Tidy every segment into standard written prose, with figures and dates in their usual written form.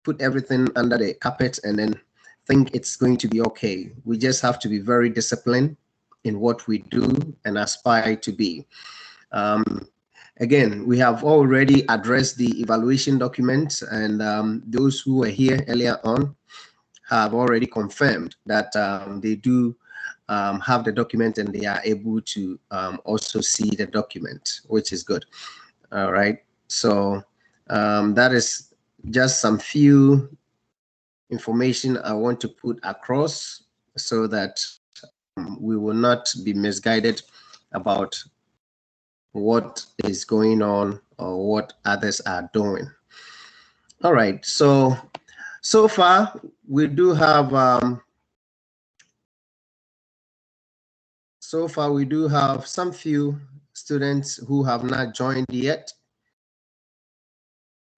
put everything under the carpet and then think it's going to be okay. We just have to be very disciplined in what we do and aspire to be. Again, we have already addressed the evaluation documents, and those who were here earlier on have already confirmed that they do have the document and they are able to also see the document, which is good. All right, so that is just some few information I want to put across so that we will not be misguided about what is going on or what others are doing. All right, so far we do have some few students who have not joined yet,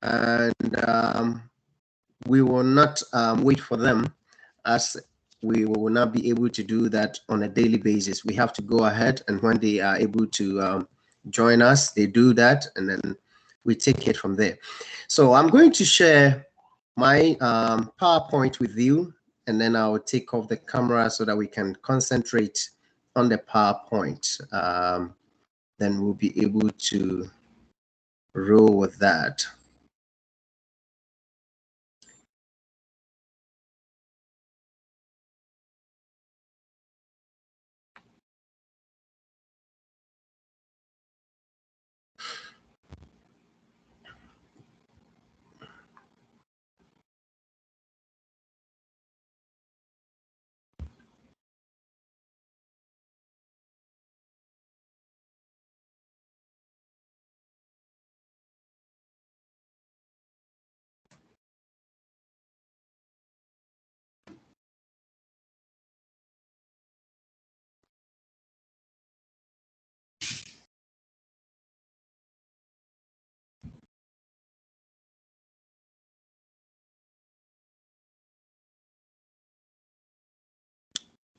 and we will not wait for them, as we will not be able to do that on a daily basis. We have to go ahead, and when they are able to join us, they do that, and then we take it from there. So I'm going to share my PowerPoint with you, and then I'll take off the camera so that we can concentrate on the PowerPoint. Then we'll be able to roll with that.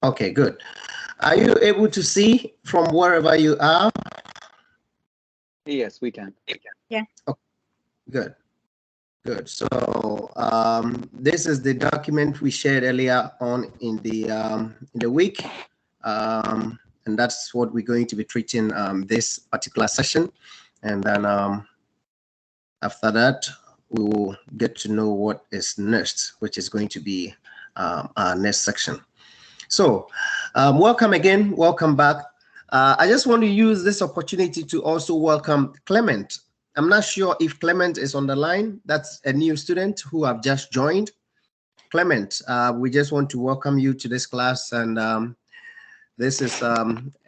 Okay, good. Are you able to see from wherever you are? Yes, we can. Yeah. Okay, good. Good. So this is the document we shared earlier on in the week, and that's what we're going to be treating this particular session. And then after that, we will get to know what is next, which is going to be our next section. So welcome again, welcome back. I just want to use this opportunity to also welcome Clement. I'm not sure if Clement is on the line. That's a new student who have just joined. Clement, we just want to welcome you to this class, and this is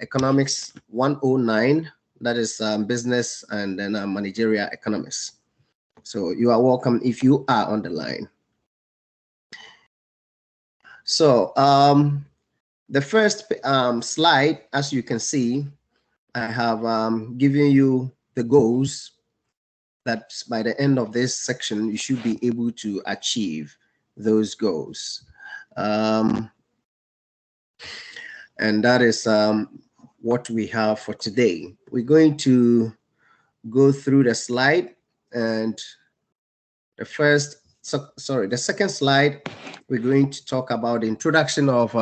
Economics 109. That is business and then managerial economics. So you are welcome if you are on the line. So the first slide, as you can see, I have given you the goals that by the end of this section, you should be able to achieve those goals. And that is what we have for today. We're going to go through the slide, and the second slide, we're going to talk about the introduction of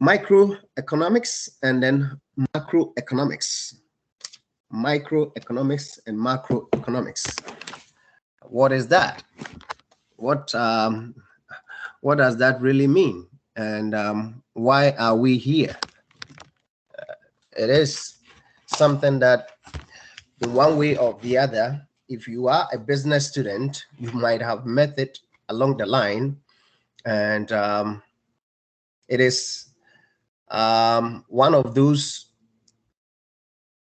microeconomics and then macroeconomics. Microeconomics and macroeconomics. What is that? What does that really mean? And why are we here? It is something that in one way or the other, if you are a business student, you might have met it along the line, and it is one of those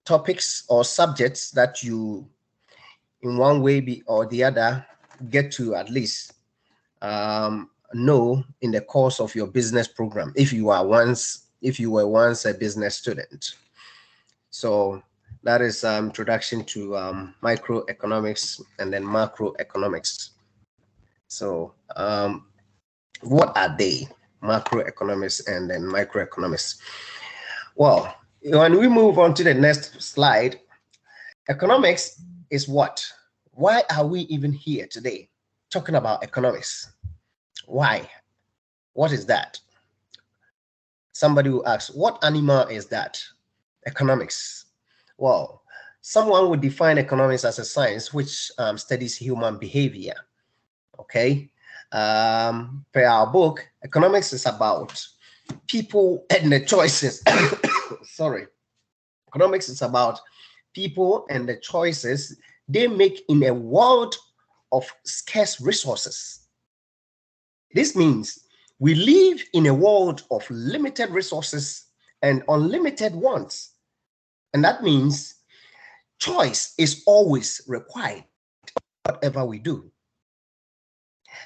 topics or subjects that you, in one way or the other, get to at least know in the course of your business program, if you were once a business student. So that is introduction to microeconomics and then macroeconomics. So what are they, macroeconomics and then microeconomics? Well, when we move on to the next slide, economics is what? Why are we even here today? talking about economics. Why? What is that? Somebody will ask, what animal is that? Economics. Well, someone would define economics as a science which studies human behavior. Okay. Per our book, economics is about people and the choices. Sorry. Economics is about people and the choices they make in a world of scarce resources. This means we live in a world of limited resources and unlimited wants. And that means choice is always required, whatever we do.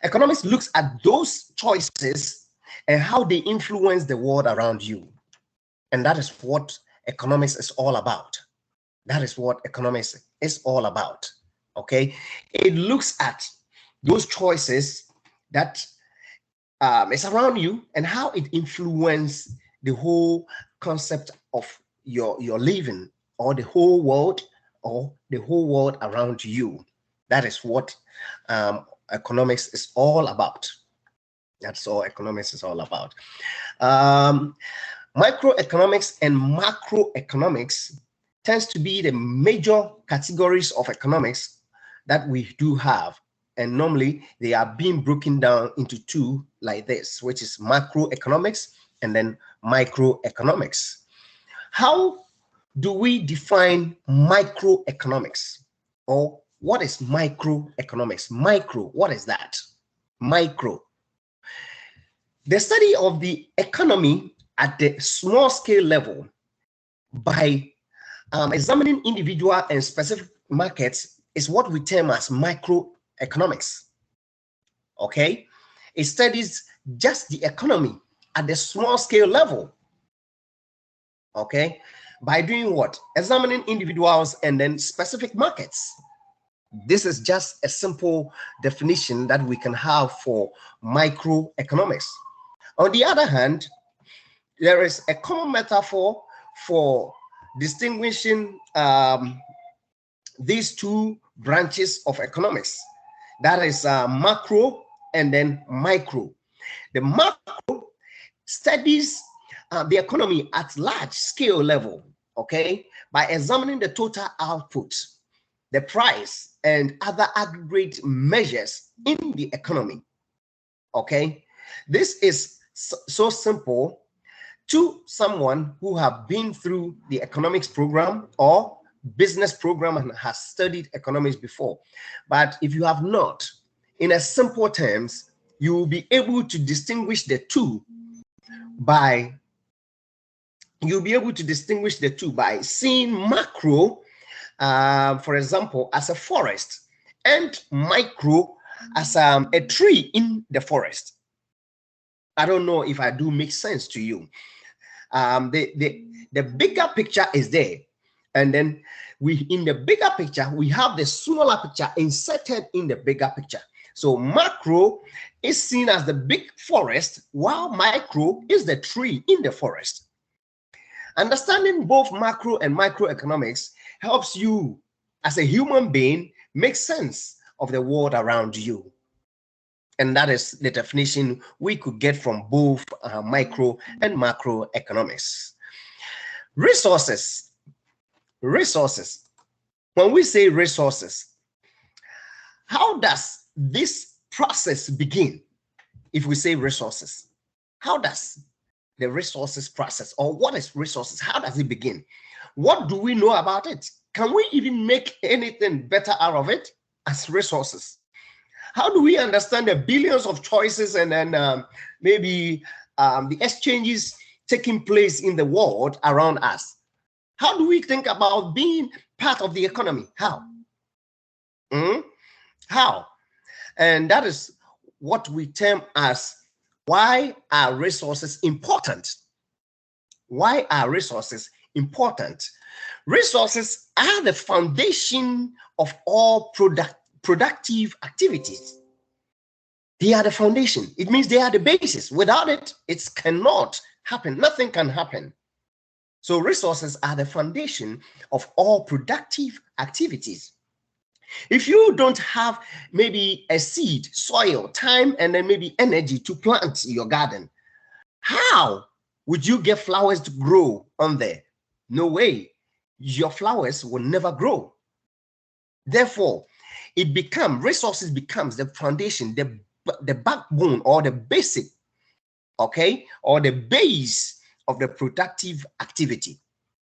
Economics looks at those choices and how they influence the world around you. And that is what economics is all about. That is what economics is all about. Okay? It looks at those choices that is around you and how it influences the whole concept of your living, or the whole world around you. That is what economics is all about. That's all economics is all about. Microeconomics and macroeconomics tends to be the major categories of economics that we do have. And normally they are being broken down into two like this, which is macroeconomics and then microeconomics. How do we define microeconomics? Or what is microeconomics? Micro, what is that? Micro. The study of the economy at the small scale level by examining individual and specific markets is what we term as microeconomics. Okay? It studies just the economy at the small scale level. Okay? By doing what? Examining individuals and then specific markets. This is just a simple definition that we can have for microeconomics. On the other hand, there is a common metaphor for distinguishing these two branches of economics. That is macro and then micro. The macro studies the economy at large scale level, okay, by examining the total output, the price, and other aggregate measures in the economy. Okay, this is so simple to someone who have been through the economics program or business program and has studied economics before. But if you have not, in a simple terms, you will be able to distinguish the two by seeing macro, for example, as a forest, and micro as a tree in the forest. I don't know if I do make sense to you. The bigger picture is there, and then in the bigger picture we have the smaller picture inserted in the bigger picture. So macro is seen as the big forest, while micro is the tree in the forest. Understanding both macro and microeconomics helps you as a human being make sense of the world around you. And that is the definition we could get from both micro and macroeconomics. Resources. When we say resources, how does this process begin? If we say resources, how does the resources process, or what is resources? How does it begin? What do we know about it? Can we even make anything better out of it as resources? How do we understand the billions of choices and then maybe the exchanges taking place in the world around us? How do we think about being part of the economy? How? How? And that is what we term as, why are resources important? Why are resources important? Resources are the foundation of all productive activities. They are the foundation. It means they are the basis. Without it, it cannot happen. Nothing can happen. So resources are the foundation of all productive activities. If you don't have maybe a seed, soil, time, and then maybe energy to plant your garden, how would you get flowers to grow on there? No way. Your flowers will never grow. Therefore, resources becomes the foundation, the backbone or the basic, okay, or the base of the productive activity.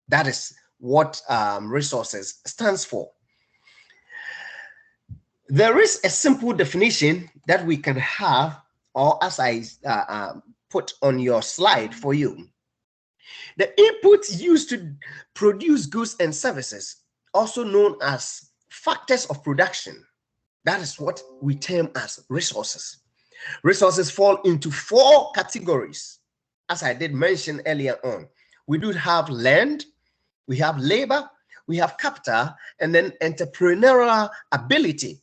That is what resources stands for. There is a simple definition that we can have, or as I put on your slide for you. The inputs used to produce goods and services, also known as factors of production, that is what we term as resources. Resources fall into 4 categories, as I did mention earlier on. We do have land, we have labor, we have capital, and then entrepreneurial ability.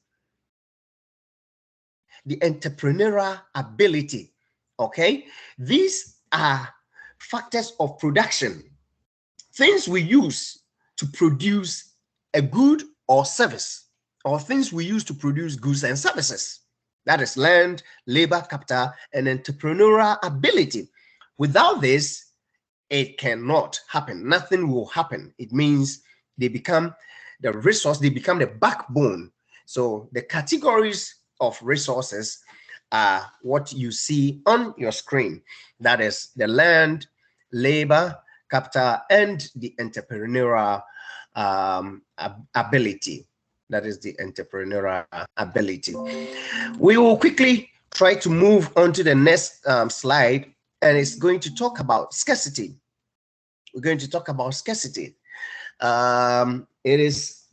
The entrepreneurial ability, okay? These are factors of production, things we use to produce a good or service, or things we use to produce goods and services. That is land, labor, capital, and entrepreneurial ability. Without this, it cannot happen. Nothing will happen. It means they become the resource, they become the backbone. So the categories of resources are what you see on your screen. That is the land, labor, capital, and the entrepreneurial ability. That is the entrepreneurial ability. We will quickly try to move on to the next slide, and it's going to talk about scarcity. We're going to talk about scarcity. It is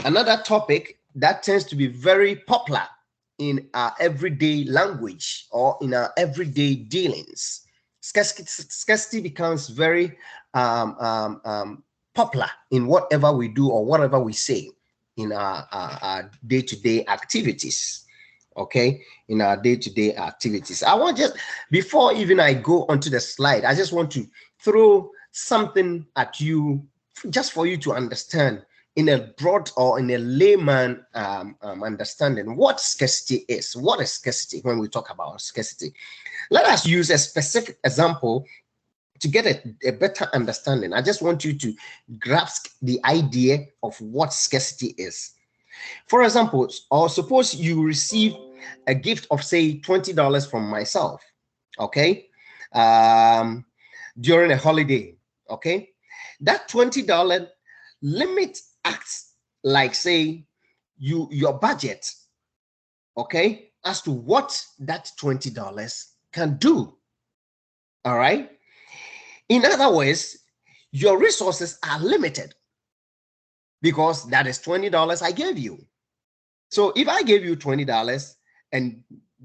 another topic that tends to be very popular in our everyday language or in our everyday dealings. Scarcity becomes very popular in whatever we do or whatever we say in our day-to-day activities. Okay, in our day-to-day activities. I want just, before even I go onto the slide, I just want to throw something at you just for you to understand in a broad or in a layman understanding what scarcity is. What is scarcity when we talk about scarcity? Let us use a specific example to get a better understanding. I just want you to grasp the idea of what scarcity is. For example, or suppose you receive a gift of say $20 from myself, okay, during a holiday, okay. That $20 limit acts like say your budget, okay, as to what that $20 can do. All right. In other words, your resources are limited because that is $20 I gave you. So if I gave you $20, and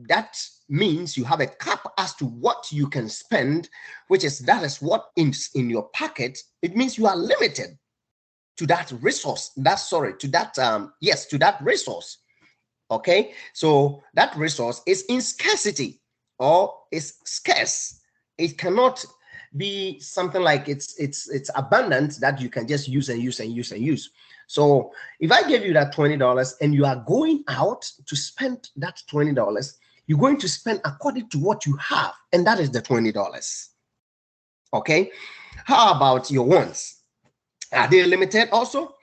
that means you have a cap as to what you can spend, which is that is what is in your pocket. It means you are limited to that resource. To that resource. Okay, so that resource is in scarcity or is scarce. It cannot be something like it's abundant that you can just use and use and use and use. So if I give you that $20 and you are going out to spend that $20, you're going to spend according to what you have, and that is the $20. Okay, how about your wants? Are they limited also?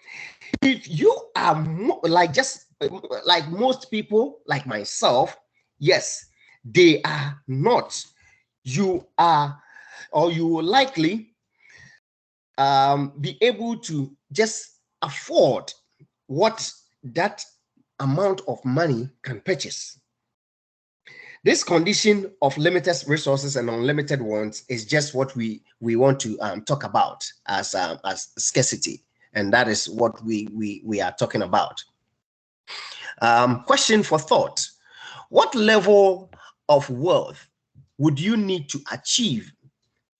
If you are like most people, like myself, yes, they are not. You are, or you will likely be able to just afford what that amount of money can purchase. This condition of limited resources and unlimited wants is just what we want to talk about as scarcity, and that is what we are talking about. Question for thought: what level of wealth would you need to achieve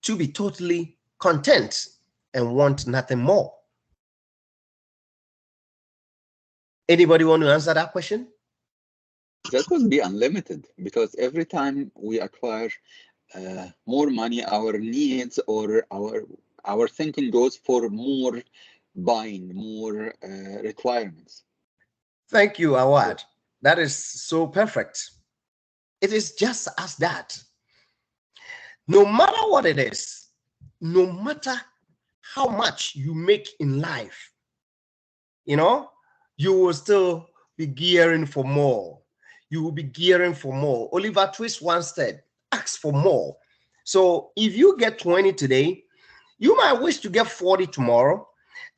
to be totally content and want nothing more? Anybody want to answer that question? That would be unlimited, because every time we acquire more money, our needs or our thinking goes for more buying, more requirements. Thank you, Awad. That is so perfect. It is just as that. No matter what it is, no matter how much you make in life, you know, you will still be gearing for more. You will be gearing for more. Oliver Twist once said, ask for more. So if you get 20 today, you might wish to get 40 tomorrow,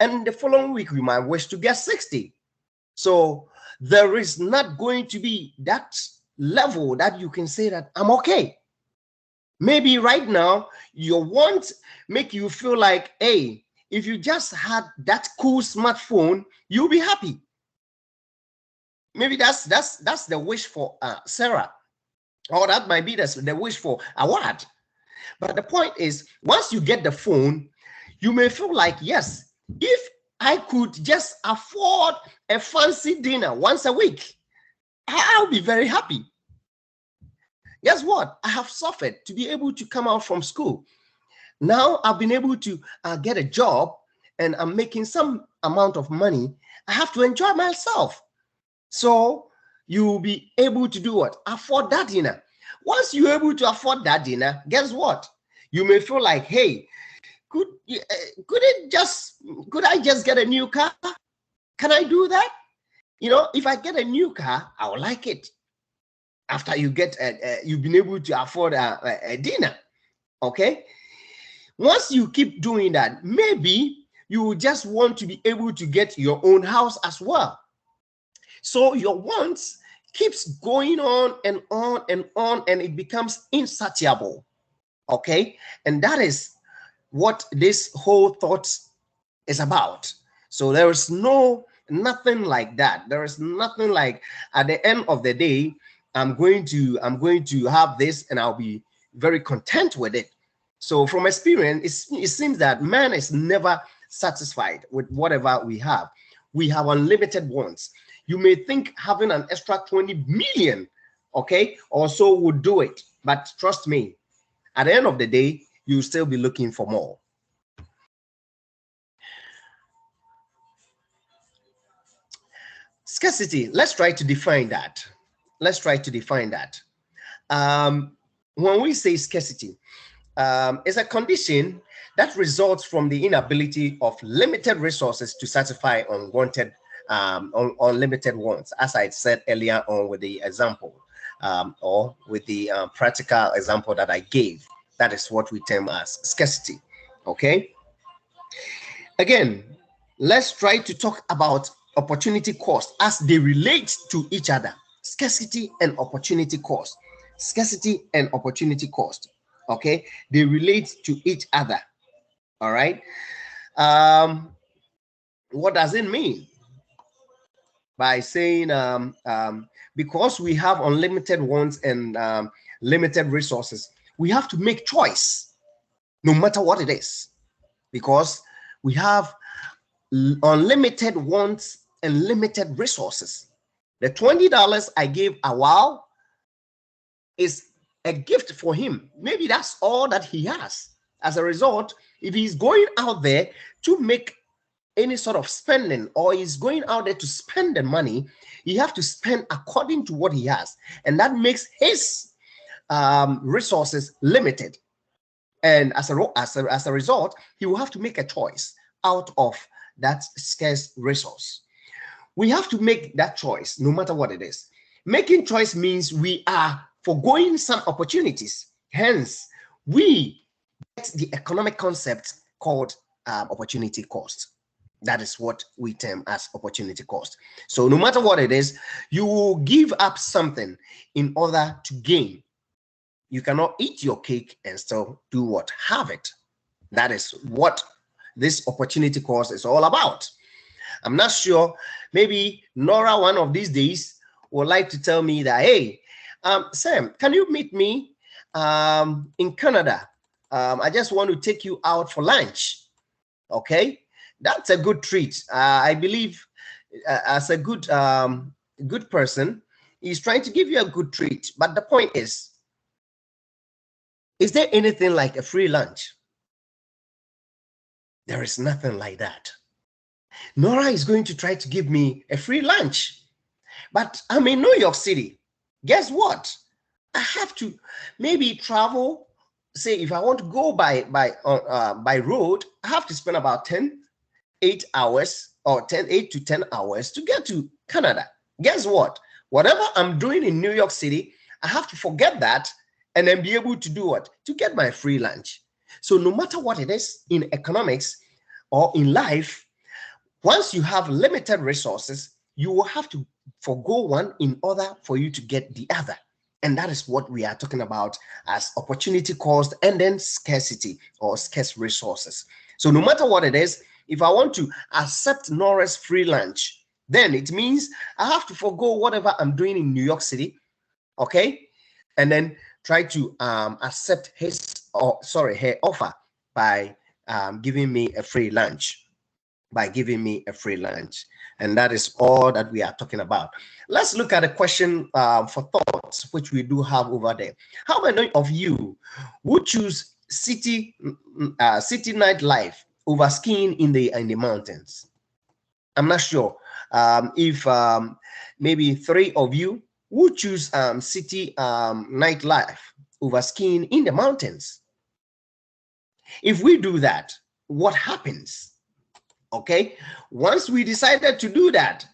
and the following week you might wish to get 60. So there is not going to be that level that you can say that I'm okay. Maybe right now your want make you feel like, hey, if you just had that cool smartphone, you'll be happy. Maybe that's the wish for Sarah, or that might be the wish for Awad. But the point is, once you get the phone, you may feel like, yes, if I could just afford a fancy dinner once a week, I'll be very happy. Guess what? I have suffered to be able to come out from school. Now I've been able to get a job, and I'm making some amount of money. I have to enjoy myself. So you'll be able to do what? Afford that dinner. Once you're able to afford that dinner, guess what? You may feel like, hey, could I just get a new car? Can I do that? You know, if I get a new car, I will like it. After you get you've been able to afford a dinner, okay? Once you keep doing that, maybe you will just want to be able to get your own house as well. So your wants keeps going on and on and on, and it becomes insatiable, okay? And that is what this whole thought is about. So there is nothing like that. There is nothing like, at the end of the day, I'm going to have this and I'll be very content with it. So from experience, it seems that man is never satisfied with whatever we have. We have unlimited wants. You may think having an extra 20 million, okay, or so would do it. But trust me, at the end of the day, you'll still be looking for more. Scarcity, let's try to define that. Let's try to define that. When we say scarcity, it's a condition that results from the inability of limited resources to satisfy unwanted, unlimited wants, as I said earlier on with the example, or with the practical example that I gave. That is what we term as scarcity, okay? Again, let's try to talk about opportunity cost as they relate to each other. Scarcity and opportunity cost. Scarcity and opportunity cost. Okay, they relate to each other. All right. What does it mean? By saying because we have unlimited wants and limited resources, we have to make choice no matter what it is, because we have unlimited wants and limited resources. The $20 I gave Awal is a gift for him. Maybe that's all that he has. As a result, if he's going out there to make any sort of spending, or he's going out there to spend the money, he have to spend according to what he has, and that makes his resources limited. And as a result, he will have to make a choice out of that scarce resource. We have to make that choice no matter what it is. Making choice means we are foregoing some opportunities. Hence, we get the economic concept called opportunity cost. That is what we term as opportunity cost. So no matter what it is, you will give up something in order to gain. You cannot eat your cake and still do what? Have it. That is what this opportunity cost is all about. I'm not sure. Maybe Nora one of these days would like to tell me that, hey, Sam, can you meet me in Canada? I just want to take you out for lunch. Okay, that's a good treat. I believe as a good person, he's trying to give you a good treat. But the point is there anything like a free lunch? There is nothing like that. Nora is going to try to give me a free lunch. But I'm in New York City. Guess what? I have to maybe travel. Say if I want to go by road, I have to spend about 8 hours or 8 to 10 hours to get to Canada. Guess what? Whatever I'm doing in New York City, I have to forget that and then be able to do what? To get my free lunch. So no matter what it is in economics or in life, once you have limited resources, you will have to forgo one in order for you to get the other. And that is what we are talking about as opportunity cost and then scarcity or scarce resources. So no matter what it is, if I want to accept Norris free lunch, then it means I have to forgo whatever I'm doing in New York City, okay? And then try to accept her offer by giving me a free lunch. And that is all that we are talking about. Let's look at a question for thoughts, which we do have over there. How many of you would choose city nightlife over skiing in the mountains? I'm not sure if maybe 3 of you would choose city nightlife over skiing in the mountains. If we do that, what happens? Okay, once we decided to do that,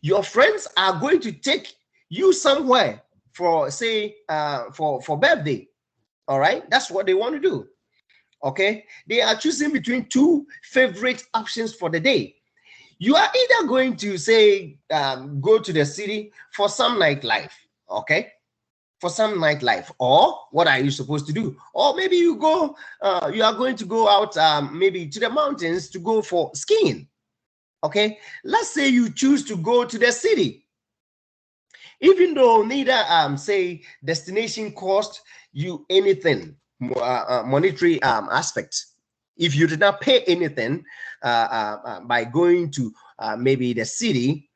your friends are going to take you somewhere for, say, for birthday. All right, that's what they want to do. Okay, they are choosing between 2 favorite options for the day. You are either going to say go to the city for some nightlife, okay, for some nightlife, or what are you supposed to do? Or maybe you are going to go out maybe to the mountains to go for skiing. Okay, let's say you choose to go to the city, even though neither say destination cost you anything monetary aspect. If you did not pay anything by going to maybe the city,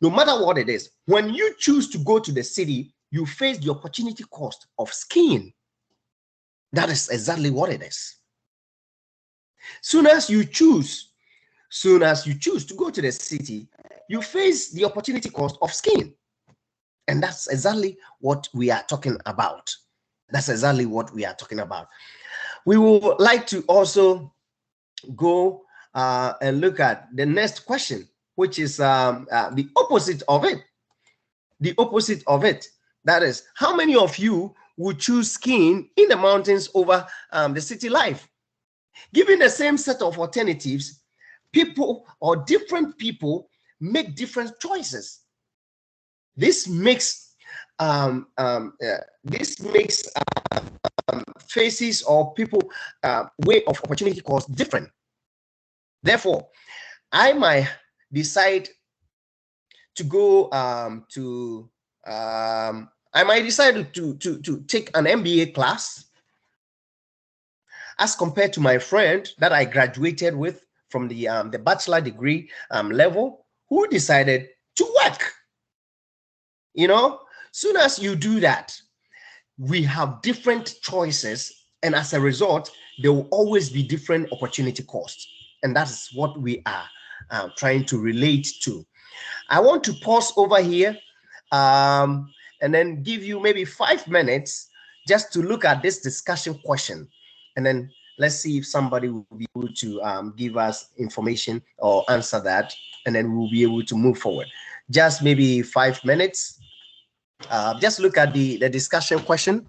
no matter what it is, when you choose to go to the city, you face the opportunity cost of skiing. That is exactly what it is. Soon as you choose to go to the city, you face the opportunity cost of skiing. And that's exactly what we are talking about. We would like to also go and look at the next question, which is the opposite of it. That is, how many of you would choose skiing in the mountains over the city life? Given the same set of alternatives, different people make different choices. This makes faces or people way of opportunity cost different. Therefore, I might decide to go I might decide to take an MBA class as compared to my friend that I graduated with from the bachelor degree level, who decided to work. You know, soon as you do that, we have different choices, and as a result, there will always be different opportunity costs, and that is what we are trying to relate to. I want to pause over here and then give you maybe 5 minutes just to look at this discussion question, and then let's see if somebody will be able to give us information or answer that, and then we'll be able to move forward. Just maybe 5 minutes. Just look at the discussion question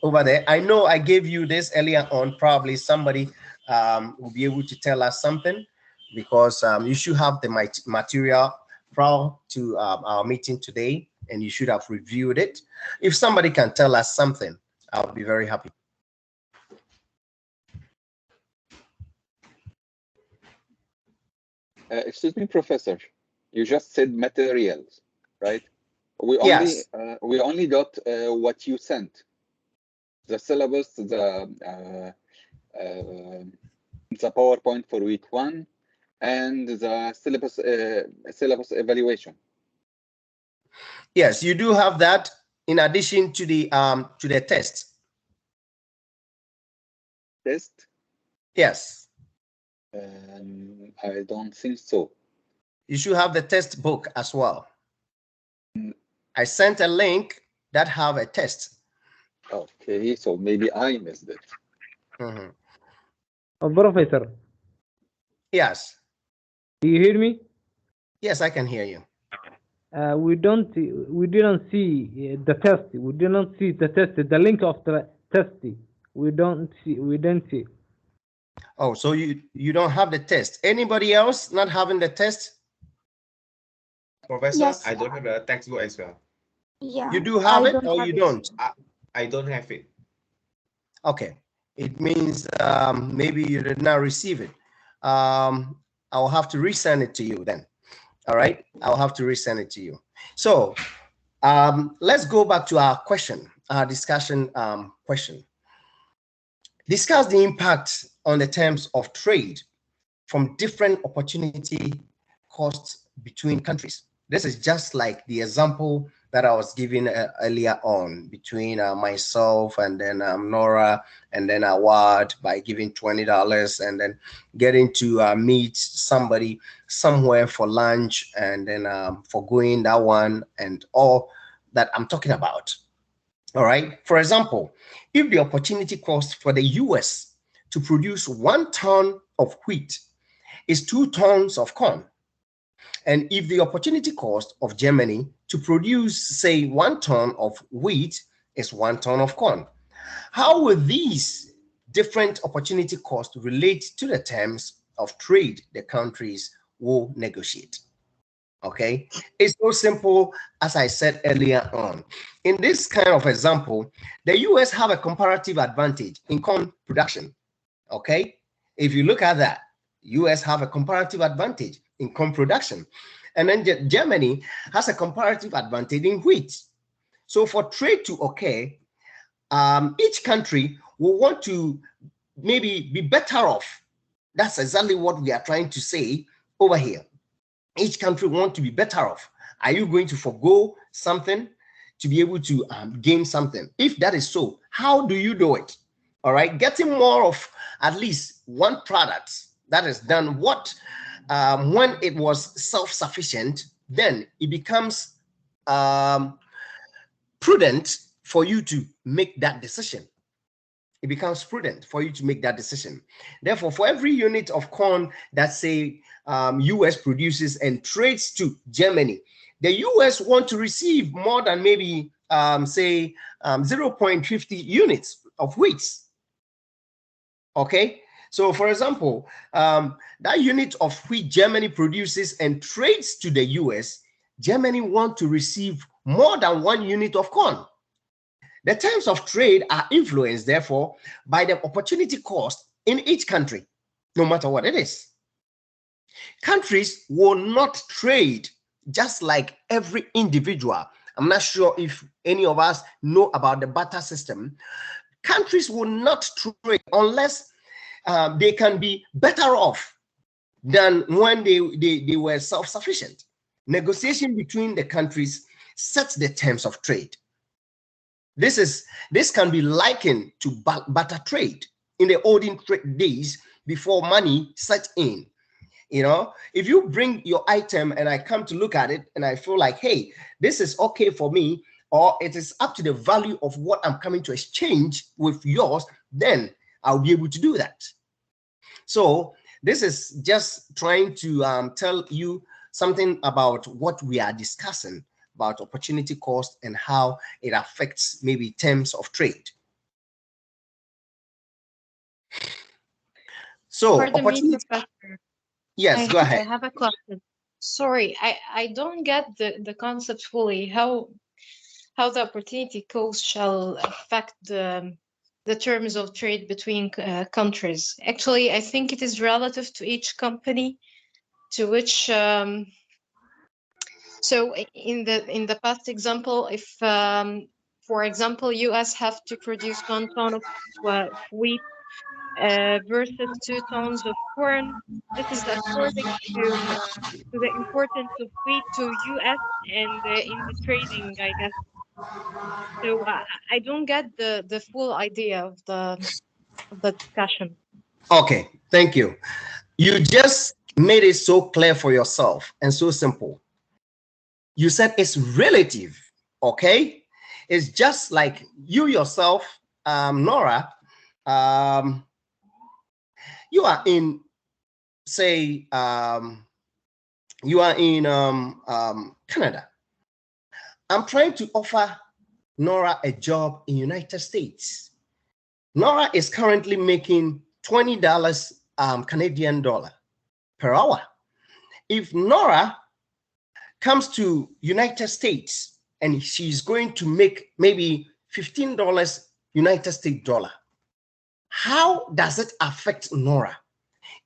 over there. I know I gave you this earlier on. Probably somebody will be able to tell us something, because you should have the material prior to our meeting today, and you should have reviewed it. If somebody can tell us something, I'll be very happy. Excuse me, Professor. You just said materials, right? We only got what you sent. The syllabus, the PowerPoint for week 1, and the syllabus evaluation. Yes, you do have that in addition to the test. Test? Yes. I don't think so. You should have the test book as well. I sent a link that have a test. Okay, so maybe I missed it. Professor. Yes. Do you hear me? Yes, I can hear you. We didn't see the test. We didn't see the test. The link of the test. We didn't see. Oh, so you don't have the test. Anybody else not having the test? Professor, Yes. I don't have the textbook as well. Yeah. You do have it or have you it. don't? I don't have it. Okay. It means maybe you did not receive it. I'll have to resend it to you then. All right. I'll have to resend it to you. So let's go back to our question, our discussion question. Discuss the impact on the terms of trade from different opportunity costs between countries. This is just like the example that I was giving earlier on between myself and then Nora and then Awad by giving $20 and then getting to meet somebody somewhere for lunch and then forgoing that one and all that I'm talking about. All right. For example, if the opportunity cost for the US to produce 1 ton of wheat is 2 tons of corn, and if the opportunity cost of Germany to produce, say, 1 ton of wheat is 1 ton of corn, how will these different opportunity costs relate to the terms of trade the countries will negotiate? Okay, it's so simple as I said earlier on. In this kind of example, the US have a comparative advantage in corn production. Okay, if you look at that, US have a comparative advantage in corn production, and then Germany has a comparative advantage in wheat. So for trade to occur, each country will want to maybe be better off. That's exactly what we are trying to say over here. Each country want to be better off. Are you going to forego something to be able to gain something? If that is so, how do you do it? All right, getting more of at least one product that is done what when it was self-sufficient, then it becomes prudent for you to make that decision. It becomes prudent for you to make that decision. Therefore, for every unit of corn that say US produces and trades to Germany, the US want to receive more than maybe say 0.50 units of wheat. Okay, so for example, that unit of wheat Germany produces and trades to the US, Germany want to receive more than 1 unit of corn. The terms of trade are influenced, therefore, by the opportunity cost in each country, no matter what it is. Countries will not trade just like every individual. I'm not sure if any of us know about the barter system. Countries will not trade unless they can be better off than when they were self-sufficient. Negotiation between the countries sets the terms of trade. This can be likened to barter trade in the olden days before money set in. You know, if you bring your item and I come to look at it and I feel like, hey, this is okay for me, or it is up to the value of what I'm coming to exchange with yours, then I'll be able to do that. So this is just trying to tell you something about what we are discussing about opportunity cost and how it affects maybe terms of trade. So Pardon me, Professor. Yes, go ahead. I have a question. Sorry, I don't get the concept fully. How the opportunity cost shall affect the terms of trade between countries. Actually, I think it is relative to each company, to which so in the past example, if for example US have to produce 1 ton of wheat versus 2 tons of corn, this is according to the importance of wheat to US and in the trading, I guess. So I don't get the full idea of the discussion. Okay, thank you. You just made it so clear for yourself and so simple. You said it's relative, okay? It's just like you yourself, Nora, you are in, say, you are in Canada. I'm trying to offer Nora a job in United States. Nora is currently making $20 Canadian dollar per hour. If Nora comes to United States and she's going to make maybe $15 United States dollar, how does it affect Nora?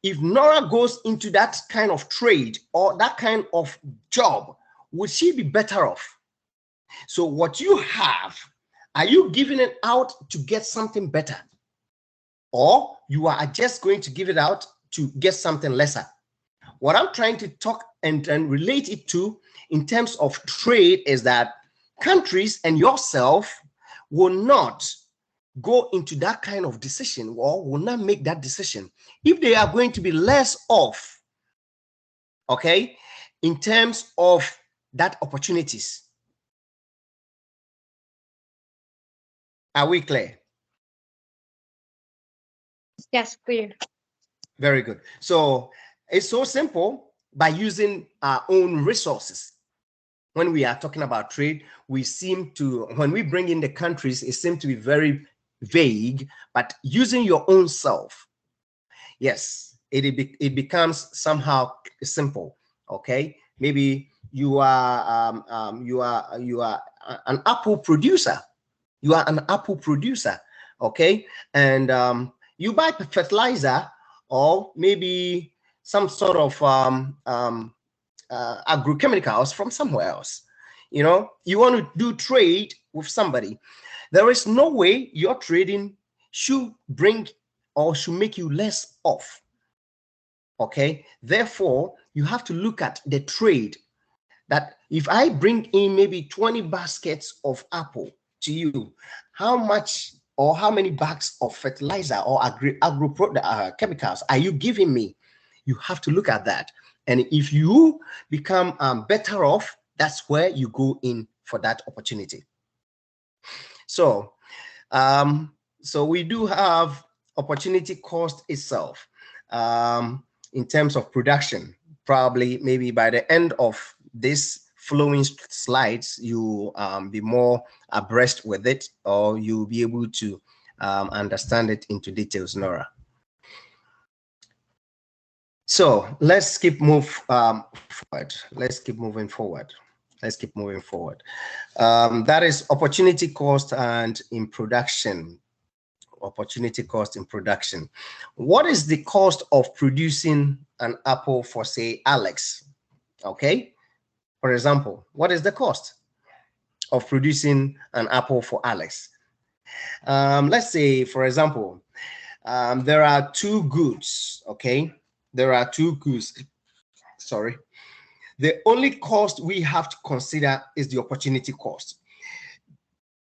If Nora goes into that kind of trade or that kind of job, would she be better off? So what you have, are you giving it out to get something better? Or you are just going to give it out to get something lesser? What I'm trying to talk and relate it to in terms of trade is that countries and yourself will not go into that kind of decision or will not make that decision if they are going to be less off, okay, in terms of that opportunities. Are we clear? Yes, clear. Very good. So it's so simple by using our own resources. When we are talking about trade, we seem to, when we bring in the countries, it seems to be very vague, but using your own self, yes, it becomes somehow simple. Okay, maybe you are an apple producer. You are an apple producer, okay, and you buy fertilizer or maybe some sort of agrochemicals from somewhere else. You know, you want to do trade with somebody. There is no way your trading should bring or should make you less off. Okay, therefore, you have to look at the trade that if I bring in maybe 20 baskets of apple to you, how much or how many bags of fertilizer or chemicals are you giving me? You have to look at that. And if you become better off, that's where you go in for that opportunity. So, so we do have opportunity cost itself in terms of production. Probably maybe by the end of this flowing slides, you be more abreast with it, or you'll be able to understand it into details, Nora. So let's keep forward. Let's keep moving forward. Let's keep moving forward. That is opportunity cost and in production. Opportunity cost in production. What is the cost of producing an apple for, say, Alex? Okay. For example, what is the cost of producing an apple for Alex? Let's say, for example, there are two goods, okay? There are two goods, sorry. The only cost we have to consider is the opportunity cost.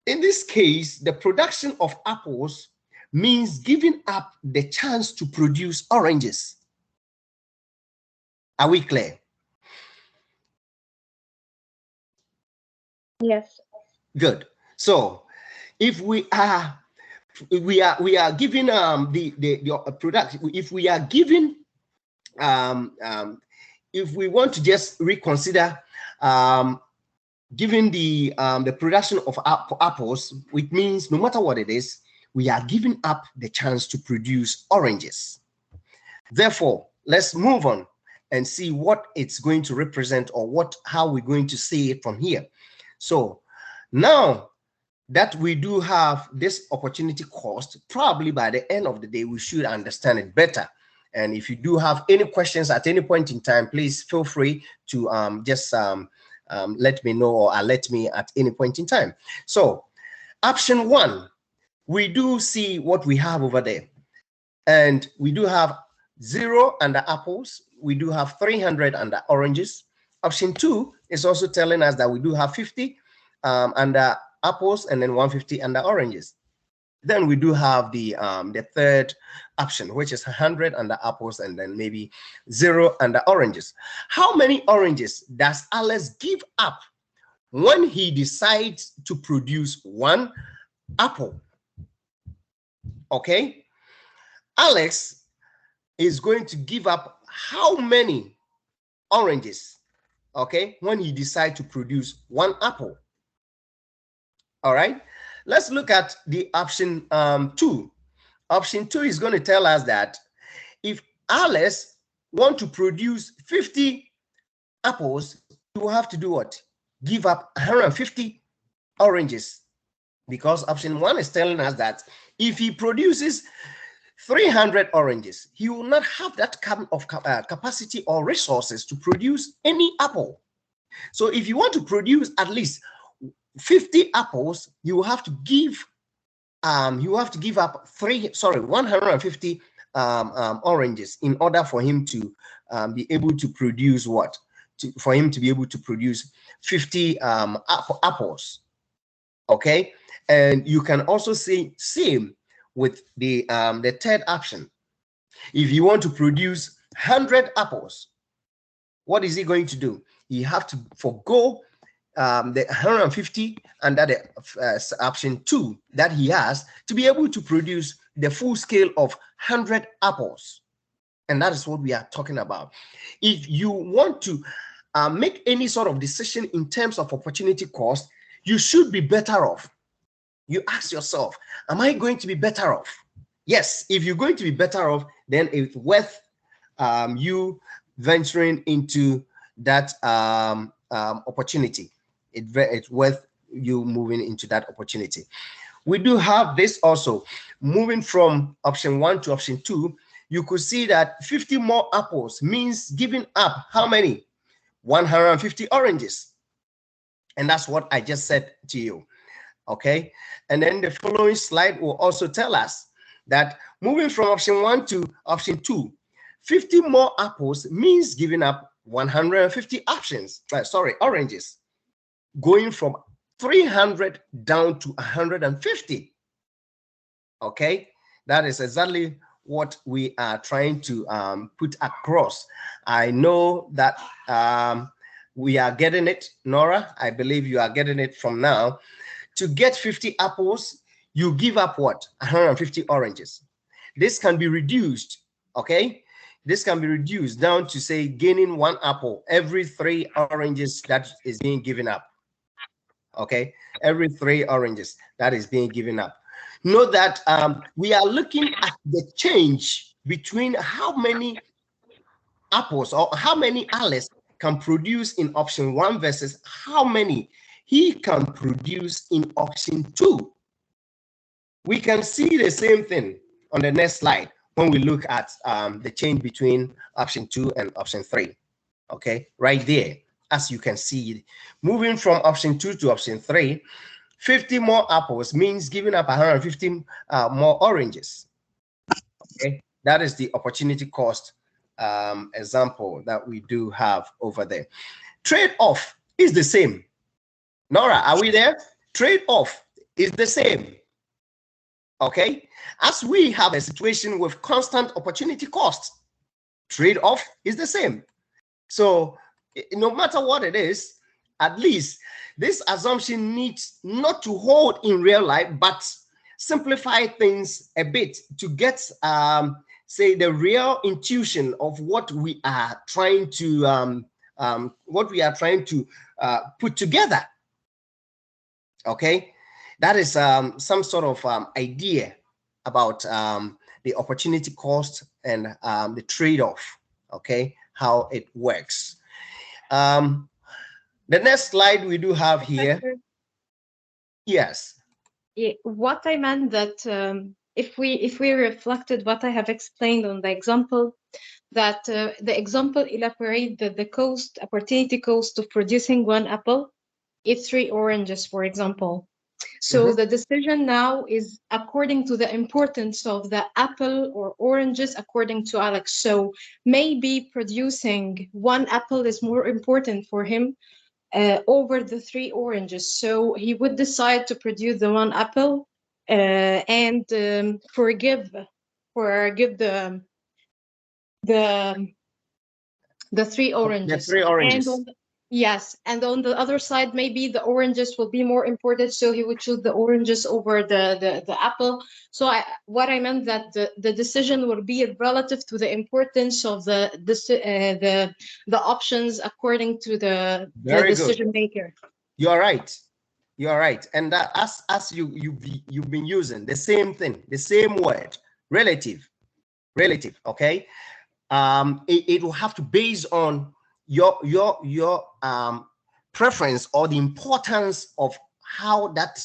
In this case, the production of apples means giving up the chance to produce oranges. Are we clear? Yes. Good. So if we are giving the product, if we are giving if we want to just reconsider giving the production of apples, which means no matter what it is, we are giving up the chance to produce oranges. Therefore, let's move on and see what it's going to represent, or how we're going to see it from here. So now that we do have this opportunity cost, probably by the end of the day, we should understand it better. And if you do have any questions at any point in time, please feel free to just let me know or alert me at any point in time. So option one, we do see what we have over there. And we do have 0 under apples. We do have 300 under oranges. Option 2 is also telling us that we do have 50 under apples and then 150 under oranges. Then we do have the third option, which is 100 under apples and then maybe 0 under oranges. How many oranges does Alex give up when he decides to produce 1 apple? Okay, Alex is going to give up how many oranges, okay, when he decides to produce 1 apple? All right, let's look at the option 2. Option 2 is going to tell us that if Alex wants to produce 50 apples, you will have to do what? Give up 150 oranges, because option 1 is telling us that if he produces 300 oranges, he will not have that kind of capacity or resources to produce any apple. So if you want to produce at least 50 apples, you will have to give up 150 oranges in order for him to be able to produce what? For him to be able to produce 50 apples. Okay, and you can also say same with the third option. If you want to produce 100 apples, what is he going to do? You have to forgo the 150 under the option 2 that he has to be able to produce the full scale of 100 apples. And that is what we are talking about. If you want to make any sort of decision in terms of opportunity cost, you should be better off. You ask yourself, am I going to be better off? Yes, if you're going to be better off, then it's worth you venturing into that opportunity. It's worth you moving into that opportunity. We do have this also. Moving from option 1 to option 2, you could see that 50 more apples means giving up how many? 150 oranges. And that's what I just said to you. Okay, and then the following slide will also tell us that moving from option 1 to option 2, 50 more apples means giving up 150 oranges, going from 300 down to 150. Okay, that is exactly what we are trying to put across. I know that we are getting it, Nora. I believe you are getting it from now. To get 50 apples, you give up what? 150 oranges. This can be reduced, okay? This can be reduced down to, say, gaining 1 apple every 3 oranges that is being given up, okay? Every 3 oranges that is being given up. Note that we are looking at the change between how many apples or how many Alice can produce in option 1 versus how many he can produce in option 2. We can see the same thing on the next slide when we look at the change between option 2 and option 3. Okay, right there, as you can see, moving from option 2 to option 3, 50 more apples means giving up 150 more oranges. Okay, that is the opportunity cost example that we do have over there. Trade-off is the same. Nora, are we there? Trade-off is the same. Okay, as we have a situation with constant opportunity cost, trade-off is the same. So no matter what it is, at least this assumption needs not to hold in real life, but simplify things a bit to get say the real intuition of what we are trying to put together. Okay, that is some sort of idea about the opportunity cost and the trade-off. Okay, how it works. The next slide we do have here. Yes. Yeah, what I meant that if we reflected what I have explained on the example, that the example elaborate that the opportunity cost of producing 1 apple is 3 oranges, for example. So the decision now is according to the importance of the apple or oranges according to Alex. So maybe producing 1 apple is more important for him over the 3 oranges. So he would decide to produce the 1 apple and forgive the three oranges. The 3 oranges. And yes, and on the other side, maybe the oranges will be more important, so he would choose the oranges over the apple. So what I meant that the decision will be relative to the importance of the options according to the decision maker. You are right. You are right. And that as you've been using the same thing, the same word, relative, okay? It will have to base on your preference or the importance of how that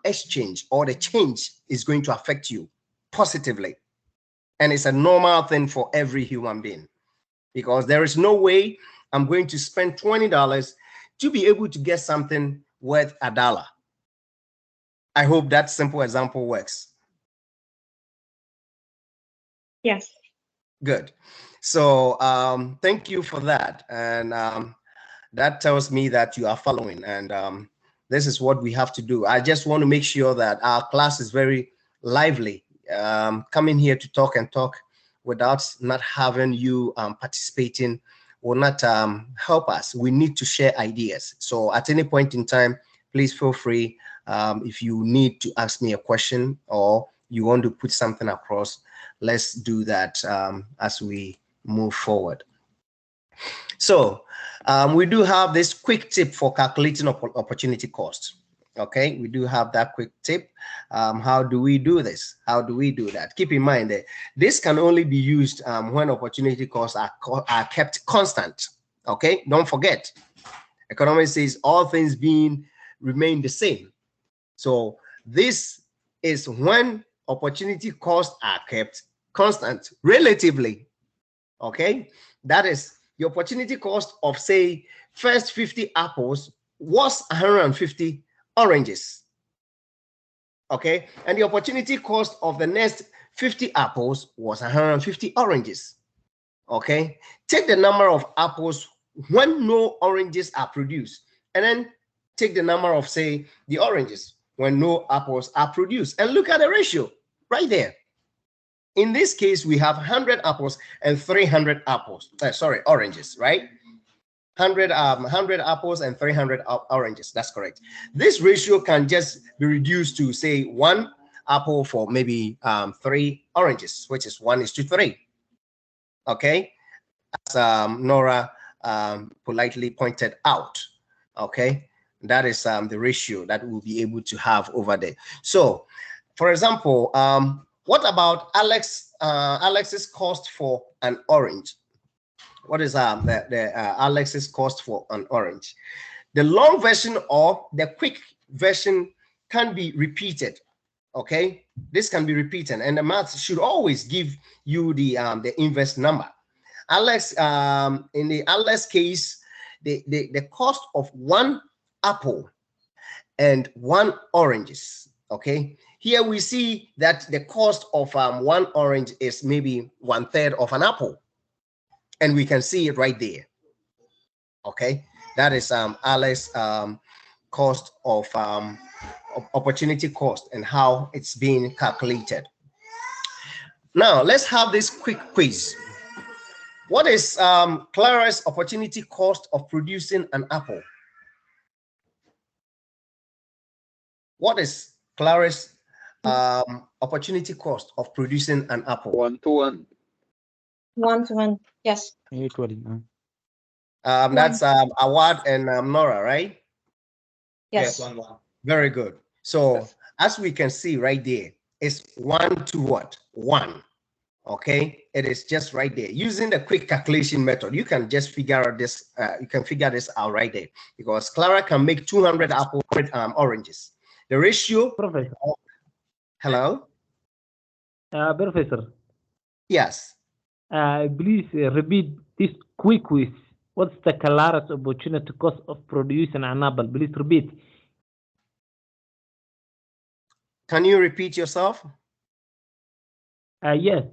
exchange or the change is going to affect you positively. And it's a normal thing for every human being, because there is no way I'm going to spend $20 to be able to get something worth $1. I hope that simple example works. Yes. Good. So thank you for that. And that tells me that you are following. And this is what we have to do. I just want to make sure that our class is very lively. Coming here to talk without not having you participating will not help us. We need to share ideas. So at any point in time, please feel free. If you need to ask me a question or you want to put something across, let's do that as we move forward. So we do have this quick tip for calculating opportunity cost. Okay, we do have that quick tip. How do we do this? How do we do that? Keep in mind that this can only be used when opportunity costs are kept constant. Okay, don't forget, economics says all things remain the same. So this is when opportunity costs are kept constant relatively. Okay, that is the opportunity cost of, say, first 50 apples was 150 oranges. Okay, and the opportunity cost of the next 50 apples was 150 oranges. Okay, take the number of apples when no oranges are produced, and then take the number of, say, the oranges when no apples are produced, and look at the ratio right there. In this case, we have 100 apples and 300 apples. Oranges, right? 100 apples and 300 oranges. That's correct. This ratio can just be reduced to, say, 1 apple for maybe 3 oranges, which is 1:3. Okay, as Nora politely pointed out. Okay, that is the ratio that we'll be able to have over there. So, for example, what about Alex's cost for an orange? What is Alex's cost for an orange? The long version or the quick version can be repeated. Okay, this can be repeated, and the math should always give you the inverse number. Alex, in the Alex case, the cost of 1 apple and 1 oranges. Okay, here we see that the cost of 1 orange is maybe 1/3 of an apple, and we can see it right there. Okay, that is Alex cost of opportunity cost and how it's being calculated. Now let's have this quick quiz. What is Clara's opportunity cost of producing an apple? What is Clara's opportunity cost of producing an apple? 1-to-1. 1-to-1. Yes. Equally. That's Awad and Nora, right? Yes. 1-1. Very good. So as we can see right there, it's 1 to what? 1. Okay, it is just right there. Using the quick calculation method, you can just figure out this. You can figure this out right there, because Clara can make 200 apple oranges. The ratio. Professor. Hello. Professor. Yes. Please repeat this quick quiz. What's the Clara's opportunity cost of producing an apple? Please repeat. Can you repeat yourself? Yes.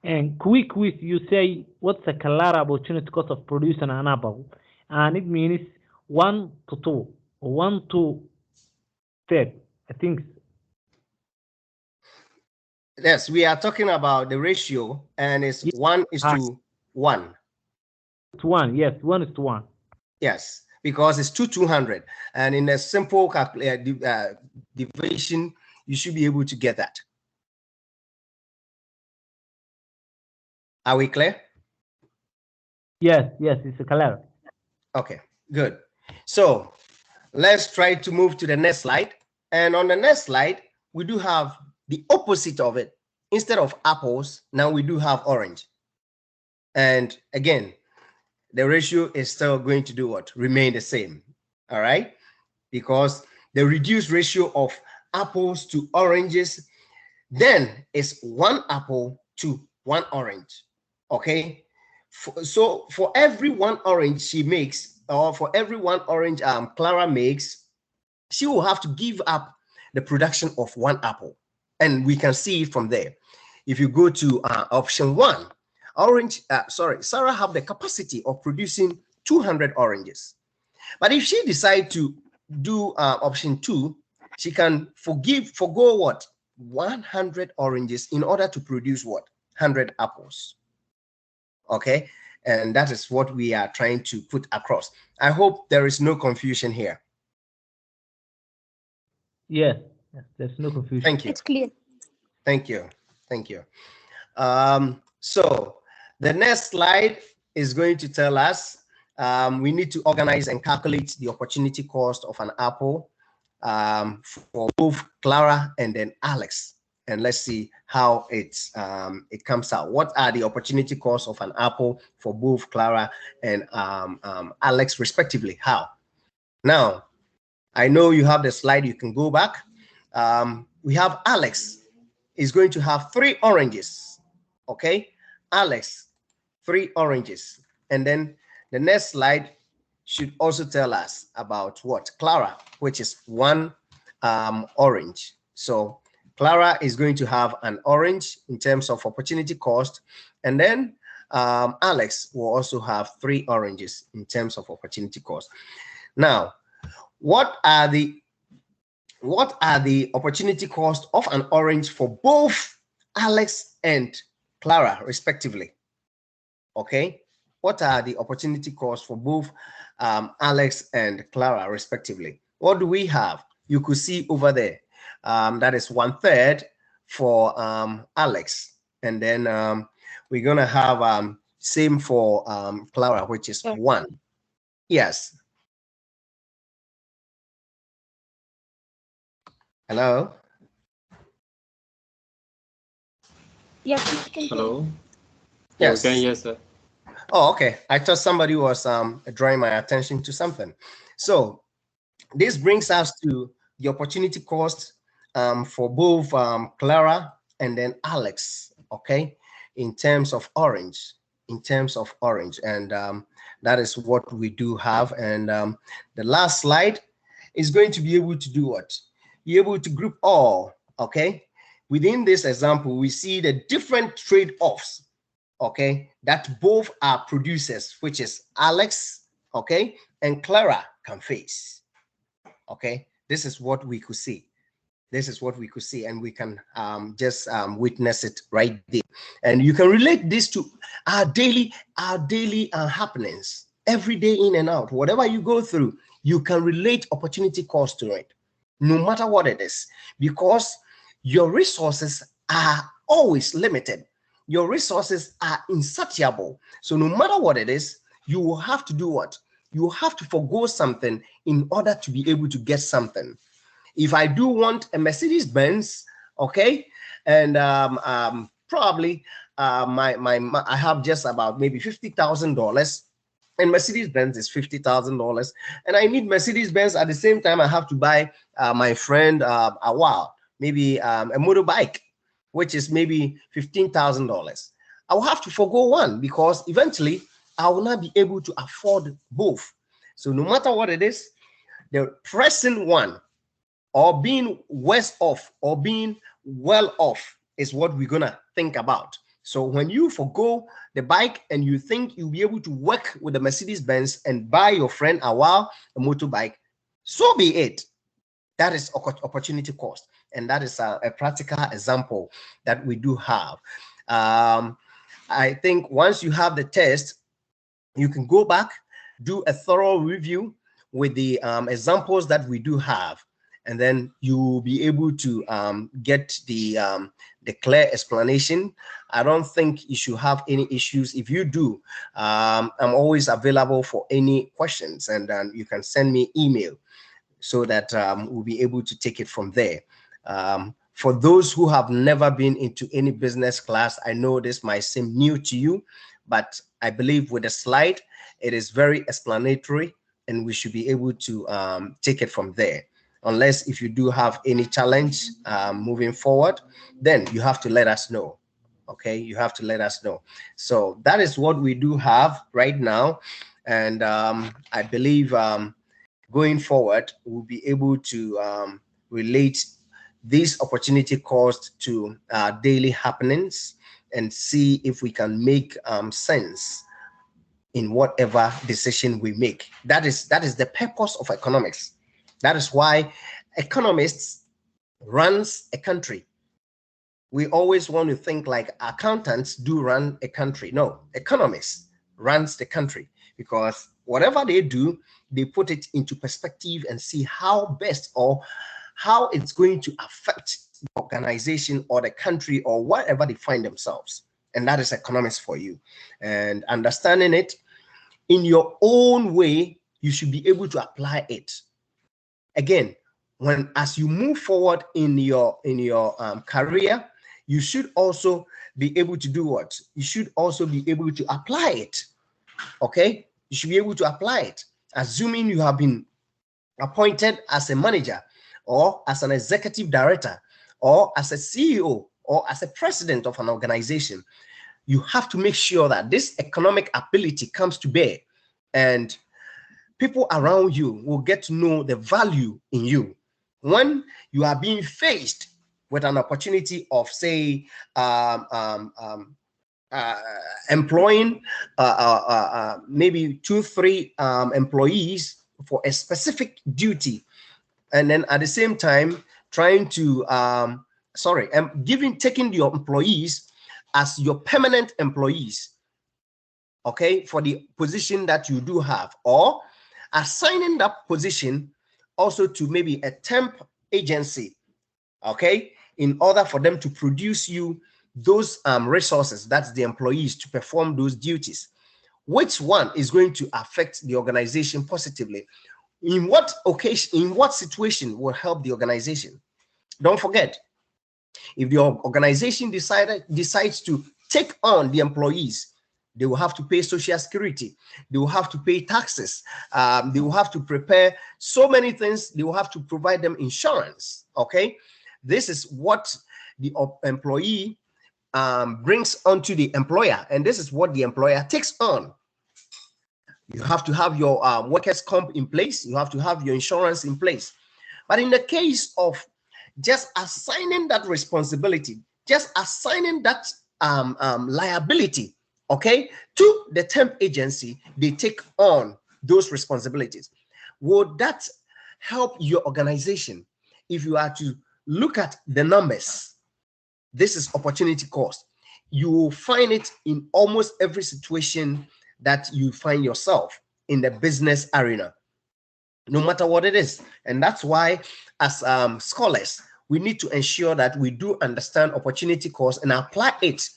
And quick quiz, you say what's the Clara opportunity cost of producing an apple? And it means 1 to 2, 1 to 3. I think Yes, we are talking about the ratio, and it's 1:1. To 1, yes, 1:1. Yes, because it's 200, and in a simple division, you should be able to get that. Are we clear? Yes, it's clear. Okay, good. So let's try to move to the next slide. And on the next slide, we do have the opposite of it. Instead of apples, now we do have orange. And again, the ratio is still going to do what? Remain the same. All right? Because the reduced ratio of apples to oranges then is 1 apple to 1 orange. Okay? So for every 1 orange she makes, or for every 1 orange Clara makes, she will have to give up the production of 1 apple. And we can see it from there. If you go to option 1, Sarah have the capacity of producing 200 oranges. But if she decides to do option 2, she can forgo what? 100 oranges in order to produce what? 100 apples. Okay, and that is what we are trying to put across. I hope there is no confusion here. Yes, there's no confusion. Thank you. It's clear. Thank you. Thank you. So the next slide is going to tell us we need to organize and calculate the opportunity cost of an apple for both Clara and then Alex. And let's see how it comes out. What are the opportunity costs of an apple for both Clara and Alex respectively? How? Now, I know you have the slide. You can go back. We have Alex is going to have 3 oranges. Okay, Alex, 3 oranges. And then the next slide should also tell us about what? Clara, which is 1 orange. So Clara is going to have an orange in terms of opportunity cost. And then Alex will also have 3 oranges in terms of opportunity cost. Now, what are the opportunity cost of an orange for both Alex and Clara respectively? Okay, what are the opportunity costs for both Alex and Clara respectively? What do we have? You could see over there, that is 1/3 for Alex, and then we're gonna have same for Clara, which is 1. Yes. Hello. Yes, you can. Hello. Yes. Okay, yes, sir. Oh, okay. I thought somebody was drawing my attention to something. So this brings us to the opportunity cost for both Clara and then Alex. Okay, in terms of orange, and that is what we do have. And the last slide is going to be able to do what? Be able to group all. Okay, within this example, we see the different trade-offs, okay, that both are producers, which is Alex, okay, and Clara can face. Okay, this is what we could see. This is what we could see, and we can just witness it right there. And you can relate this to our daily happenings, every day in and out. Whatever you go through, you can relate opportunity cost to it, no matter what it is, because your resources are always limited. Your resources are insatiable. So no matter what it is, you will have to do what? You have to forgo something in order to be able to get something. If I do want a Mercedes-Benz, okay, and probably I have just about maybe $50,000, and Mercedes-Benz is $50,000, and I need Mercedes-Benz at the same time. I have to buy my friend maybe a motorbike, which is maybe $15,000. I will have to forgo one because eventually I will not be able to afford both. So no matter what it is, the present one, or being worse off or being well off, is what we're gonna think about. So when you forgo the bike and you think you'll be able to work with the Mercedes-Benz and buy your friend a motorbike, so be it. That is opportunity cost, and that is a practical example that we do have. I think once you have the test, you can go back, do a thorough review with the examples that we do have, and then you will be able to get the clear explanation. I don't think you should have any issues. If you do, I'm always available for any questions, and you can send me email so that we'll be able to take it from there. For those who have never been into any business class, I know this might seem new to you, but I believe with the slide, it is very explanatory, and we should be able to take it from there. Unless if you do have any challenge moving forward, then you have to let us know. Okay, you have to let us know. So that is what we do have right now, and I believe going forward, we'll be able to relate this opportunity cost to daily happenings and see if we can make sense in whatever decision we make. That is the purpose of economics. That is why economists runs a country. We always want to think like accountants do run a country. No, economists runs the country, because whatever they do, they put it into perspective and see how best or how it's going to affect the organization or the country or whatever they find themselves. And that is economics for you. And understanding it in your own way, you should be able to apply it. Again, as you move forward in your career, you should also be able to do what? You should also be able to apply it. Okay? You should be able to apply it. Assuming you have been appointed as a manager or as an executive director or as a CEO or as a president of an organization, you have to make sure that this economic ability comes to bear, and people around you will get to know the value in you. When you are being faced with an opportunity of, say, employing maybe 2-3 employees for a specific duty, and then at the same time trying to taking your employees as your permanent employees, okay, for the position that you do have, or assigning that position also to maybe a temp agency, okay, in order for them to produce you those resources, that's the employees, to perform those duties. Which one is going to affect the organization positively? In what occasion, in what situation will help the organization? Don't forget, if the organization decides to take on the employees, they will have to pay social security, they will have to pay taxes, they will have to prepare so many things, they will have to provide them insurance. Okay, this is what the employee brings onto the employer, and this is what the employer takes on. You have to have your workers' comp in place, you have to have your insurance in place. But in the case of just assigning that responsibility, just assigning that liability, okay, to the temp agency, they take on those responsibilities. Would that help your organization? If you are to look at the numbers, this is opportunity cost. You will find it in almost every situation that you find yourself in the business arena, no matter what it is. And that's why, as scholars, we need to ensure that we do understand opportunity cost and apply it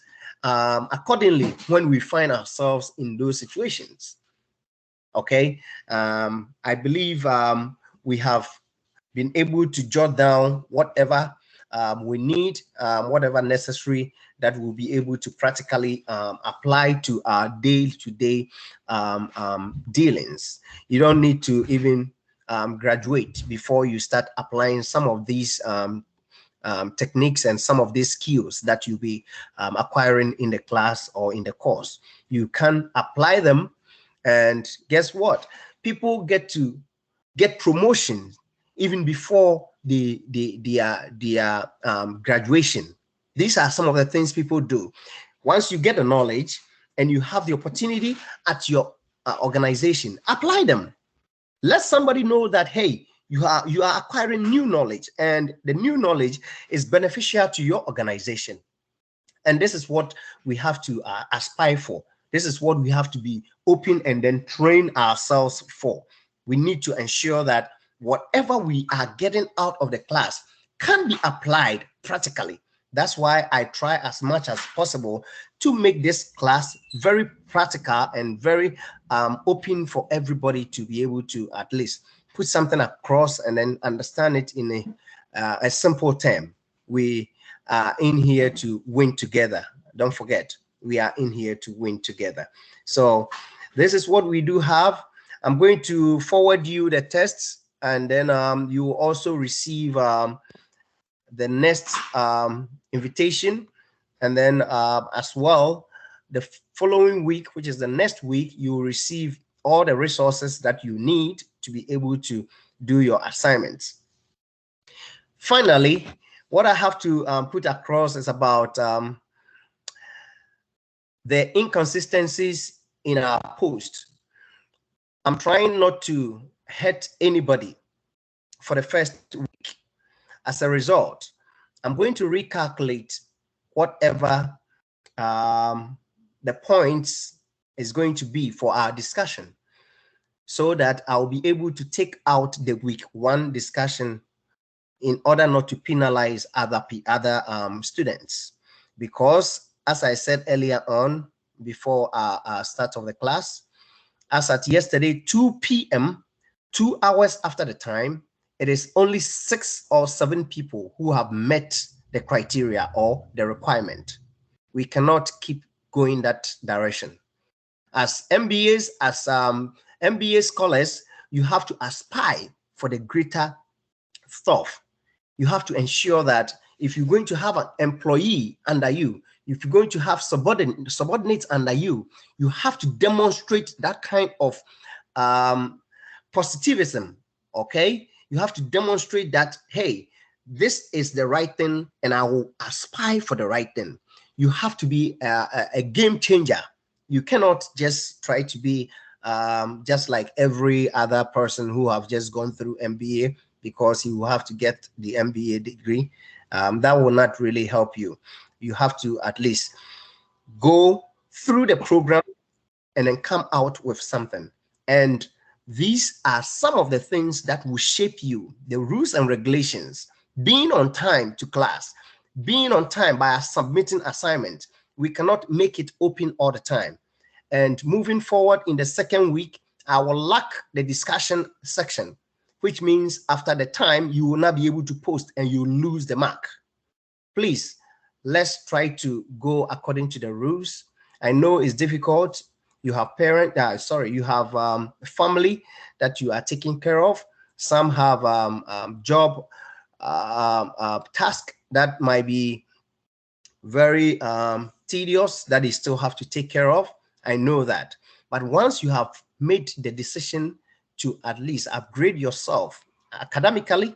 accordingly when we find ourselves in those situations. Okay, I believe we have been able to jot down whatever we need, whatever necessary, that we'll be able to practically apply to our day-to-day dealings. You don't need to even graduate before you start applying some of these techniques and some of these skills that you'll be acquiring in the class or in the course. You can apply them, and guess what? People get promotion even before the graduation. These are some of the things people do. Once you get the knowledge and you have the opportunity at your organization, apply them. Let somebody know that, hey, You are acquiring new knowledge, and the new knowledge is beneficial to your organization. And this is what we have to aspire for. This is what we have to be open and then train ourselves for. We need to ensure that whatever we are getting out of the class can be applied practically. That's why I try as much as possible to make this class very practical and very open for everybody to be able to at least put something across and then understand it in a simple term. We are in here to win together. Don't forget, we are in here to win together. So this is what we do have. I'm going to forward you the tests, and then you will also receive the next invitation, and then as well the following week, which is the next week, you will receive all the resources that you need to be able to do your assignments. Finally, what I have to put across is about the inconsistencies in our post. I'm trying not to hurt anybody for the first week. As a result, I'm going to recalculate whatever the points is going to be for our discussion, so that I'll be able to take out the week 1 discussion in order not to penalize other students. Because as I said earlier on, before our start of the class, as at yesterday 2 p.m., 2 hours after the time, it is only 6 or 7 people who have met the criteria or the requirement. We cannot keep going that direction. As MBAs, as MBA scholars, you have to aspire for the greater stuff. You have to ensure that if you're going to have an employee under you, if you're going to have subordinates under you, you have to demonstrate that kind of positivism, okay? You have to demonstrate that, hey, this is the right thing and I will aspire for the right thing. You have to be a game changer. You cannot just try to be just like every other person who have just gone through MBA because you will have to get the MBA degree. That will not really help you. You have to at least go through the program and then come out with something. And these are some of the things that will shape you, the rules and regulations, being on time to class, being on time by submitting assignment. We cannot make it open all the time. And moving forward in the second week, I will lack the discussion section, which means after the time, you will not be able to post and you lose the mark. Please, let's try to go according to the rules. I know it's difficult. You have you have family that you are taking care of. Some have job task that might be very tedious that you still have to take care of. I know that. But once you have made the decision to at least upgrade yourself academically,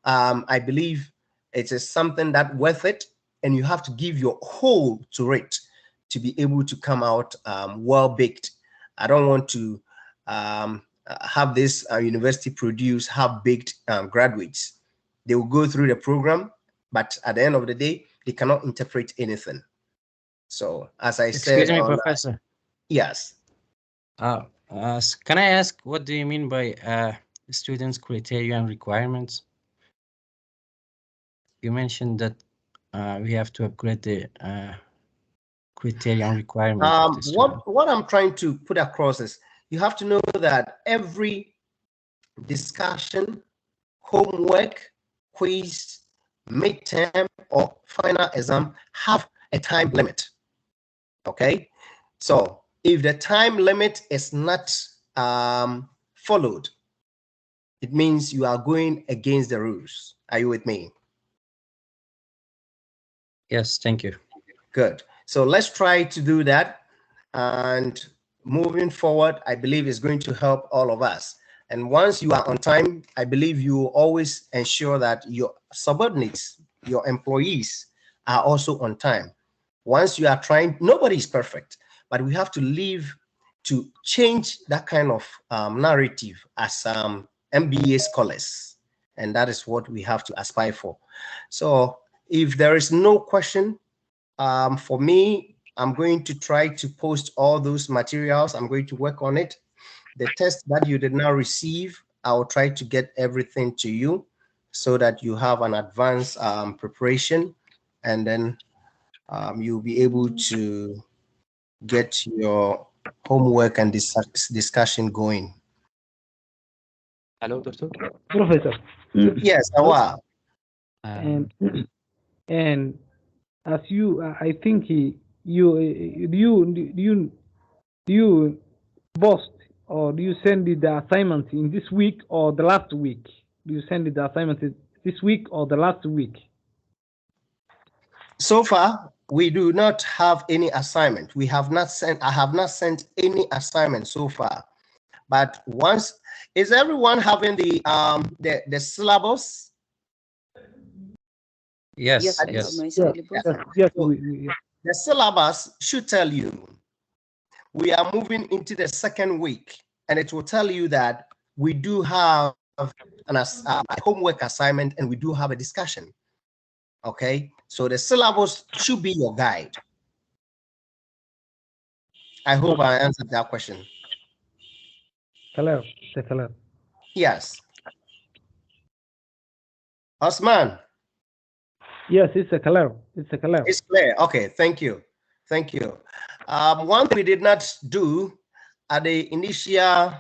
I believe it is something that worth it, and you have to give your whole to it to be able to come out well-baked. I don't want to have this university produce half-baked graduates. They will go through the program, but at the end of the day, they cannot interpret anything. So, as I said, excuse me, Professor. Yes. Can I ask, what do you mean by students' criteria and requirements? You mentioned that we have to upgrade the criteria and requirements of the student. What I'm trying to put across is you have to know that every discussion, homework, quiz, midterm, or final exam have a time limit. Okay, so if the time limit is not followed, it means you are going against the rules. Are you with me? Yes, thank you. Good. So let's try to do that. And moving forward, I believe is going to help all of us. And once you are on time, I believe you always ensure that your subordinates, your employees are also on time. Once you are trying, nobody is perfect, but we have to live to change that kind of narrative as MBA scholars. and that is what we have to aspire for. So if there is no question, for me, I'm going to try to post all those materials. I'm going to work on it. The test that you did not receive, I'll try to get everything to you so that you have an advanced preparation, and then you'll be able to get your homework and discussion going. Hello, Doctor. Professor. Yes, Awa. And as you, I think you post or do you send the assignment in this week or the last week? Do you send the assignment this week or the last week? So far, we do not have any assignment. We have not sent. I have not sent any assignment so far. But once, is everyone having the syllabus? Yes, Yes, yes. Yes. The syllabus should tell you we are moving into the second week, and it will tell you that we do have a homework assignment and we do have a discussion. Okay, so the syllabus should be your guide. I hope I answered that question. Clear. Yes. Osman. Yes, it's a clear. It's clear. Okay, thank you. Thank you. One thing we did not do at the initial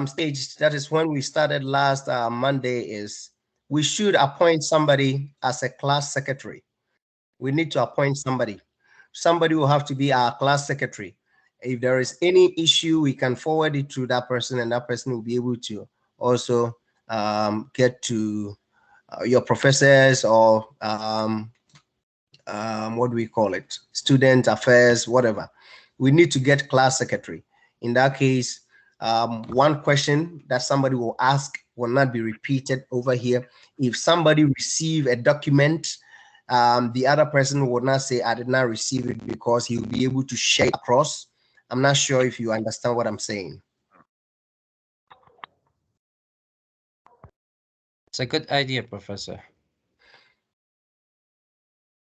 stage, that is when we started last Monday, is we should appoint somebody as a class secretary. We need to appoint somebody. Somebody will have to be our class secretary. If there is any issue, we can forward it to that person, and that person will be able to also get to your professors or what do we call it? Student affairs, whatever. We need to get class secretary. In that case, one question that somebody will ask will not be repeated over here. If somebody receive a document, the other person would not say, I did not receive it, because he will be able to share it across. I'm not sure if you understand what I'm saying. It's a good idea, Professor.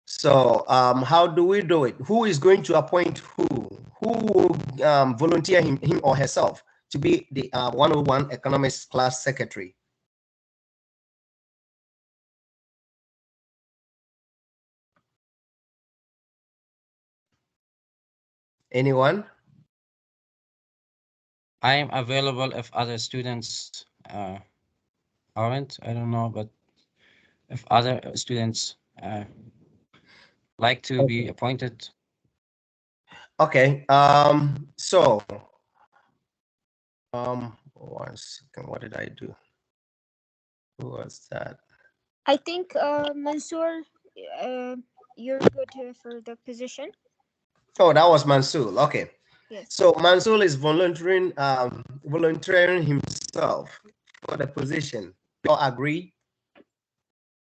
So how do we do it? Who is going to appoint who? Who will volunteer him or herself to be the 101 economics class secretary? Anyone? I am available if other students aren't. I don't know, but if other students like to be appointed. Okay. So 1 second. What did I do? Who was that? I think Mansoor, you're good for the position. Oh, that was Mansoor. Okay. Yes. So Mansoor is volunteering himself for the position. You all agree?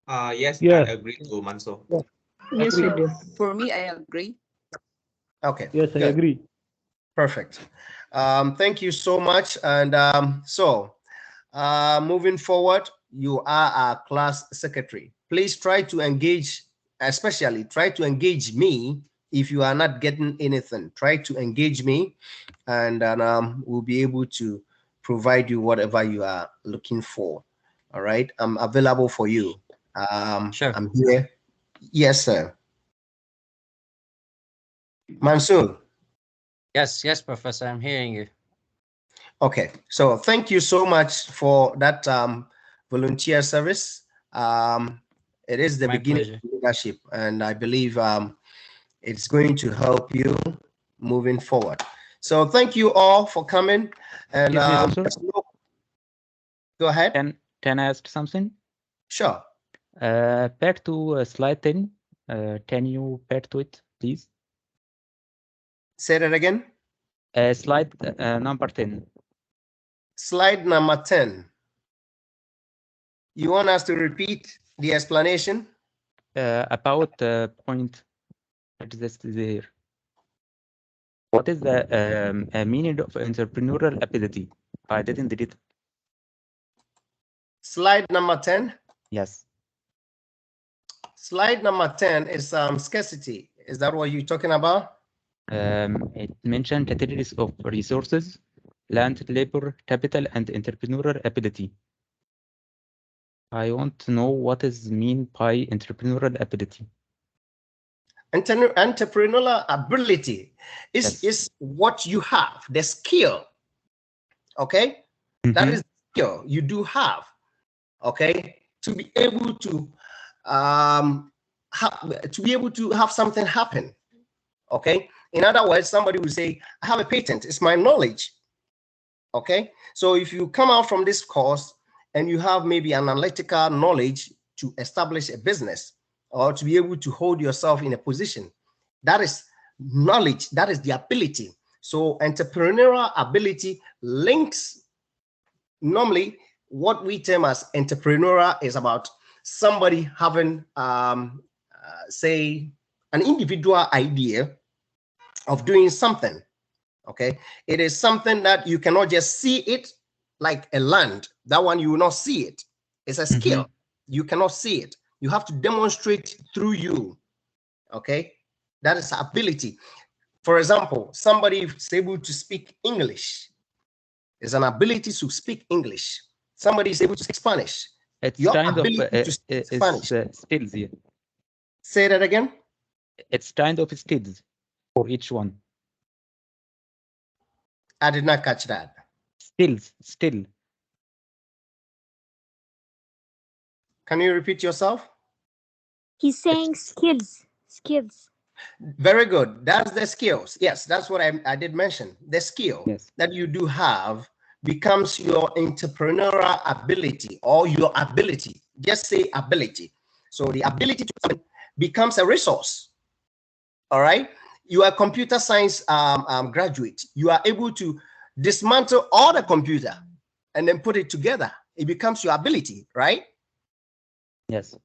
Yes, Yes. I agree to Mansoor. Yes, we do. For me, I agree. Okay. Yes, I good. agree. Perfect. Thank you so much. And moving forward, you are our class secretary. Please try to engage, especially try to engage me. If you are not getting anything, try to engage me, and we'll be able to provide you whatever you are looking for. All right, I'm available for you. Sure. I'm here. Yes, sir. Mansoor. Yes, Professor, I'm hearing you. Okay, so thank you so much for that volunteer service. It is the beginning of leadership, and I believe it's going to help you moving forward. So thank you all for coming. And go ahead. Can I ask something? Sure. Back to slide 10. Can you back to it, please? Say that again. Slide number 10. Slide number 10. You want us to repeat the explanation? About the point that is there. What is the meaning of entrepreneurial ability? I didn't read it. Slide number 10. Yes. Slide number 10 is scarcity. Is that what you're talking about? It mentioned categories of resources, land, labor, capital, and entrepreneurial ability. I want to know what is mean by entrepreneurial ability. Entrepreneurial ability is what you have, the skill. Okay, that is the skill you do have. Okay, to be able to have something happen. Okay, in other words, somebody will say, I have a patent, it's my knowledge. Okay, so if you come out from this course and you have maybe an analytical knowledge to establish a business or to be able to hold yourself in a position, that is knowledge, that is the ability. So entrepreneurial ability links, normally what we term as entrepreneurial is about somebody having, say, an individual idea of doing something. Okay, it is something that you cannot just see it like a land. That one you will not see it. It's a skill. You cannot see it. You have to demonstrate through you. Okay, that is ability. For example, somebody is able to speak English. It's an ability to speak English. Somebody is able to speak Spanish. It's Your kind of ability to speak Spanish. skills. Yeah. Say that again. It's kind of skills for each one. I did not catch that. Skills, still. Can you repeat yourself? He's saying skills. Skills. Very good. That's the skills. Yes, that's what I did mention. The skill that you do have becomes your entrepreneurial ability or your ability. Just say ability. So the ability to becomes a resource. All right. You are a computer science graduate. You are able to dismantle all the computer and then put it together. It becomes your ability, right? Yes.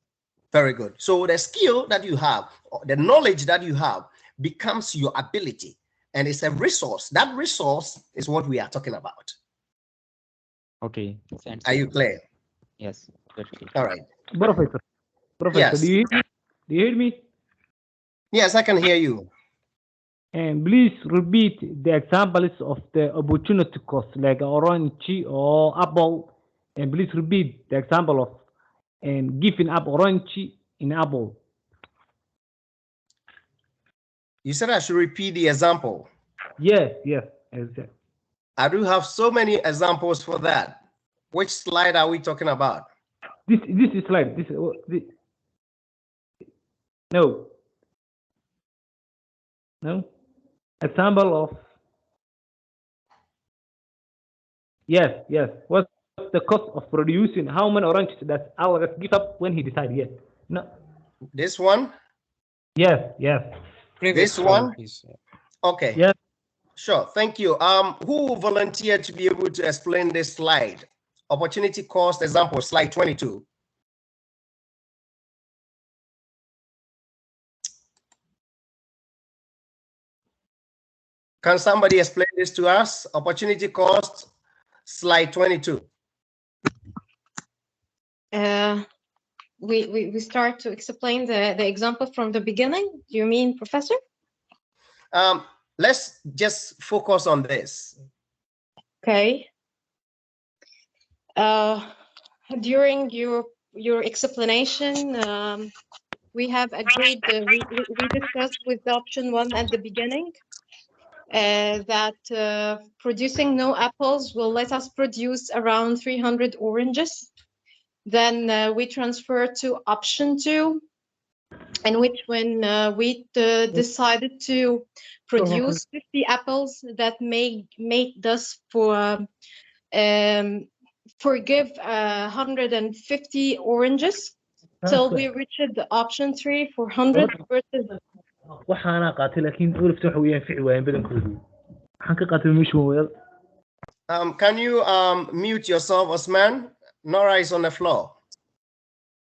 Very good. So the skill that you have, the knowledge that you have becomes your ability, and it's a resource. That resource is what we are talking about. Okay. Thanks. Are you clear? Yes. Very clear. All right. Professor, Yes. do you hear me? Yes, I can hear you. And please repeat the examples of the opportunity cost, like orange or apple. And please repeat the example of giving up orange in apple. You said I should repeat the example. Yes, yes, exactly. I do have so many examples for that. Which slide are we talking about? This is slide. This no. Example of yes. What's the cost of producing? How many oranges does Alex give up when he decides? Yes. No. This one? Yes. This one? Please. Okay. Yes. Sure. Thank you. Who volunteered to be able to explain this slide? Opportunity cost example, slide 22. Can somebody explain this to us? Opportunity cost, slide 22. We start to explain the example from the beginning. Do you mean, Professor? Let's just focus on this. Okay. During your explanation, we have agreed. We discussed with option 1 at the beginning that producing no apples will let us produce around 300 oranges. Then we transfer to option 2, in which when we decided to produce 50 apples, that made us forgive 150 oranges till we reached the option 3 for 100 versus. waxaana qaatay laakiin olafta waxa weeyaan fici waayeen badankoodu waxaan ka qaatay mission weel. Can you mute yourself, Osman? Nora is on the floor.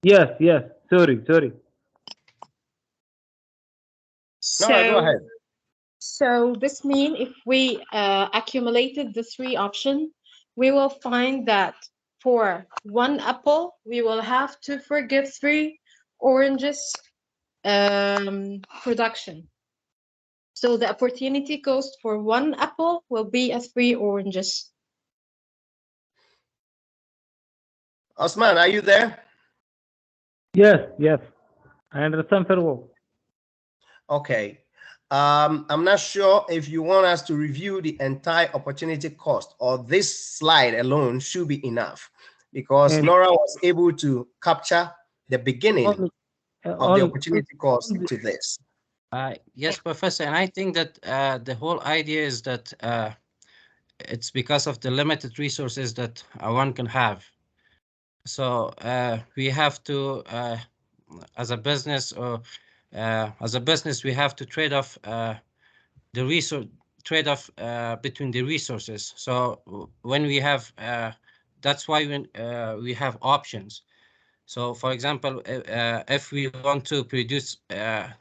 Yes. Sorry. Nora, go ahead. So this means if we accumulated the 3 options, we will find that for 1 apple, we will have to forgive 3 oranges production. So the opportunity cost for 1 apple will be 3 oranges. Osman, are you there? Yes, yes. I understand very well. Okay. I'm not sure if you want us to review the entire opportunity cost, or this slide alone should be enough, because Nora was able to capture the beginning of the opportunity cost to this. Yes, Professor, and I think that the whole idea is that it's because of the limited resources that one can have. So we have to, as a business, we have to trade off between the resources. So when we have, that's why when we have options. So for example, if we want to produce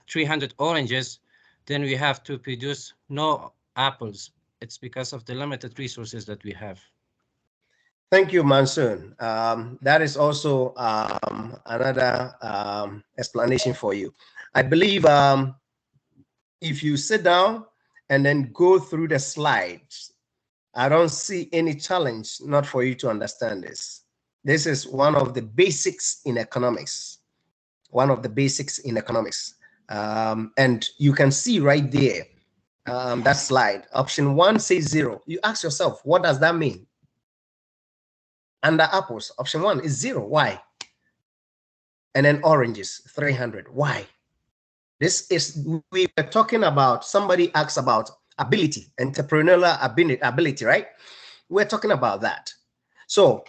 300 oranges, then we have to produce no apples. It's because of the limited resources that we have. Thank you, Mansoon. That is also another explanation for you. I believe if you sit down and then go through the slides, I don't see any challenge not for you to understand this. This is one of the basics in economics. One of the basics in economics. And you can see right there, that slide, option 1 says 0. You ask yourself, what does that mean? Under apples, option 1 is 0. Why? And then oranges, 300. Why? This is, we were talking about, somebody asks about ability, entrepreneurial ability, right? We're talking about that. So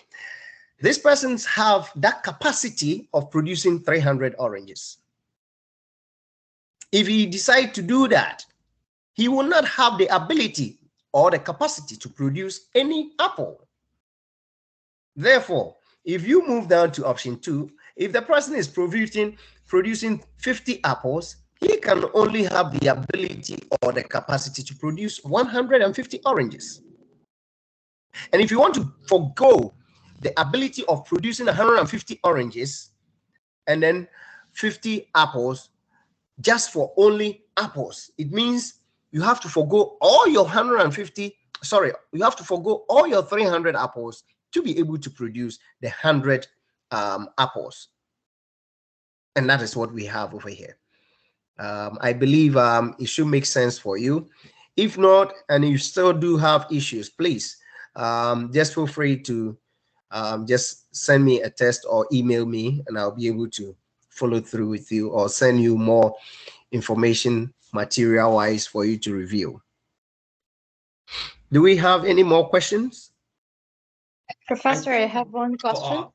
these persons have that capacity of producing 300 oranges. If he decides to do that, he will not have the ability or the capacity to produce any apple. Therefore, if you move down to option 2, if the person is producing 50 apples, he can only have the ability or the capacity to produce 150 oranges. And if you want to forgo the ability of producing 150 oranges and then 50 apples just for only apples, it means you have to forgo all your 300 apples to be able to produce the 100 apples. And that is what we have over here. I believe it should make sense for you. If not, and you still do have issues, please just feel free to just send me a text or email me, and I'll be able to follow through with you or send you more information material-wise for you to review. Do we have any more questions? Professor, I have one question.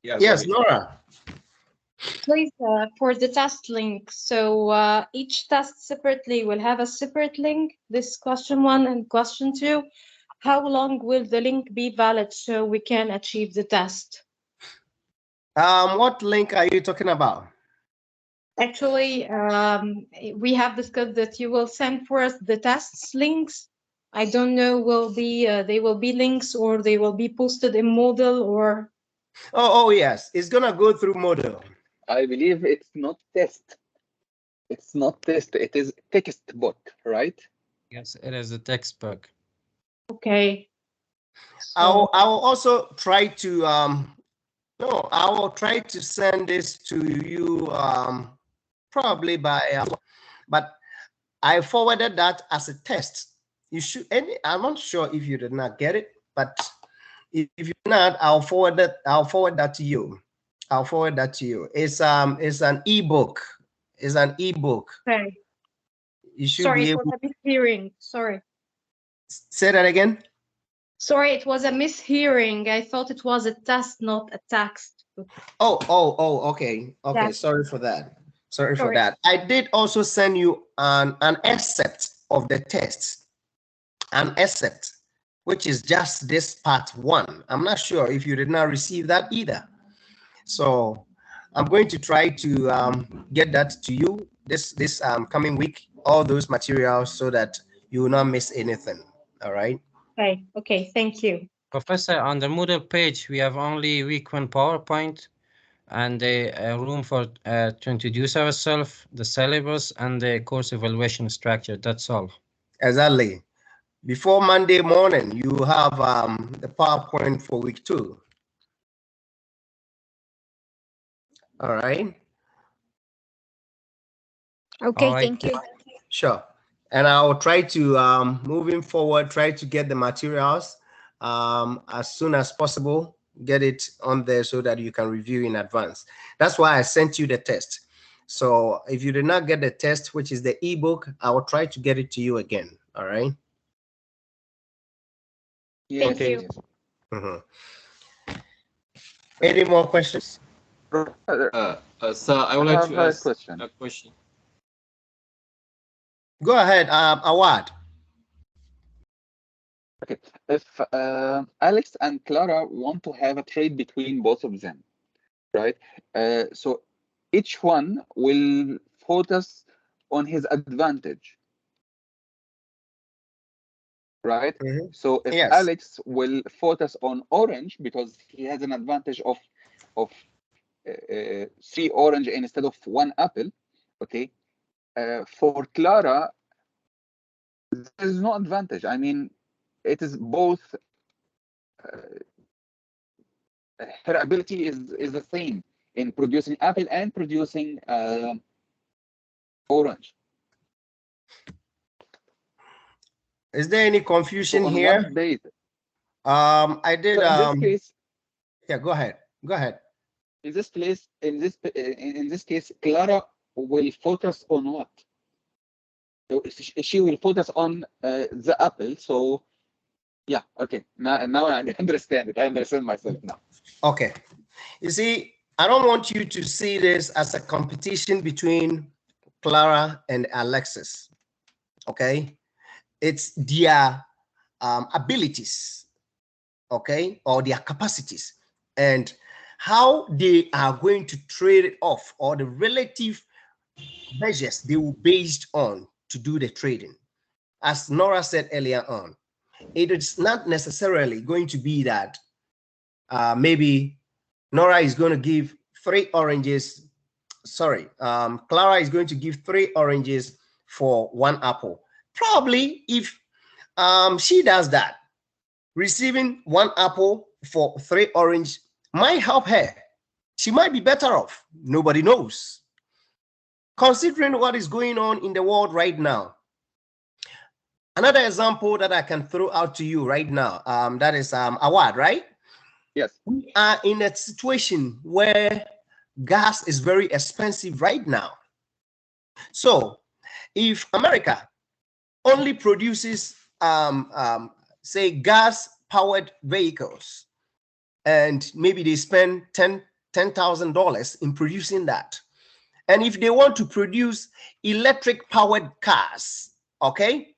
Yes, Nora. Please, for the test link, so each test separately will have a separate link, this question 1 and question 2. How long will the link be valid so we can achieve the test? What link are you talking about? Actually, we have discussed that you will send for us the tests links. I don't know, they will be links or they will be posted in Moodle or... Oh yes, it's gonna go through Moodle. I believe it's not test. It's not test. It is textbook, right? Yes, it is a textbook. Okay. So I will also try to I will try to send this to you probably by but I forwarded that as a test. You should, I'm not sure if you did not get it, but if you did not, I'll forward that to you. I'll forward that to you. It's an ebook. It's an ebook. Okay. You should Sorry, be it able. was a mishearing. Sorry. Say that again. Sorry, it was a mishearing. I thought it was a test, not a text. Okay. Okay. Yes. Sorry for that. Sorry for that. I did also send you an excerpt of the test, an excerpt, which is just this part 1. I'm not sure if you did not receive that either. So I'm going to try to get that to you this coming week, all those materials, so that you will not miss anything. All right. Okay. Thank you. Professor, on the Moodle page, we have only week 1 PowerPoint and a room for to introduce ourselves, the syllabus, and the course evaluation structure. That's all. Exactly. Before Monday morning, you have the PowerPoint for week 2. All right. Okay, All right. thank you. Sure. And I'll try to, moving forward, try to get the materials as soon as possible, get it on there so that you can review in advance. That's why I sent you the test. So if you did not get the test, which is the ebook, I will try to get it to you again. All right. Thank you. Any more questions? Sir, I would like to ask a question. Go ahead, Awad. Okay, if Alex and Clara want to have a trade between both of them, right? So each one will focus on his advantage, right? So if Alex will focus on orange because he has an advantage of 3 orange instead of 1 apple, okay? For Clara, there is no advantage. I mean, it is both. Her ability is the same in producing apple and producing orange. Is there any confusion So on here? what basis? I did. So in this case, yeah, go ahead. Go ahead. In this case, Clara will focus on what? So she will focus on the apple. So yeah, okay. Now I understand it. I understand myself now. Okay. You see, I don't want you to see this as a competition between Clara and Alexis. Okay. It's their abilities, okay, or their capacities, and how they are going to trade it off, or the relative measures they will based on to do the trading. As Nora said earlier on, it is not necessarily going to be that maybe Nora is going to give 3 oranges. Sorry, Clara is going to give 3 oranges for 1 apple. Probably if she does that, receiving 1 apple for 3 orange might help her. She might be better off. Nobody knows. Considering what is going on in the world right now, another example that I can throw out to you right now, that is Awad, right? Yes. We are in a situation where gas is very expensive right now. So if America only produces, say, gas-powered vehicles, and maybe they spend $10,000 in producing that, and if they want to produce electric-powered cars, okay,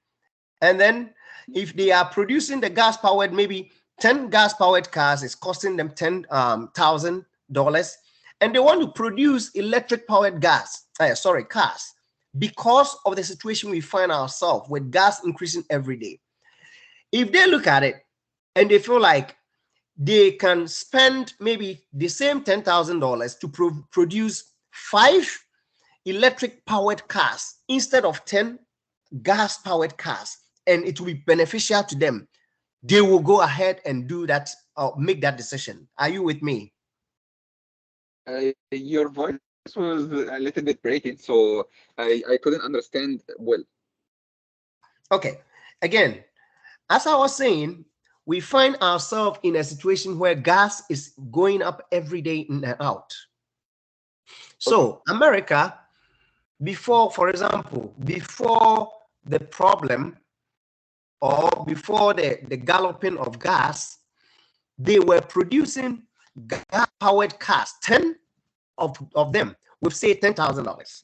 and then if they are producing the gas-powered, maybe 10 gas-powered cars is costing them $10,000, and they want to produce electric-powered cars, because of the situation we find ourselves with gas increasing every day. If they look at it and they feel like they can spend maybe the same $10,000 to produce 5 electric-powered cars instead of 10 gas-powered cars, and it will be beneficial to them, they will go ahead and do that, or make that decision. Are you with me? Your voice was a little bit breaking, so I couldn't understand well. Okay. Again, as I was saying, we find ourselves in a situation where gas is going up every day in and out. So America, before, for example, before the problem, or before the galloping of gas, they were producing gas-powered cars, 10 of them, with say $10,000.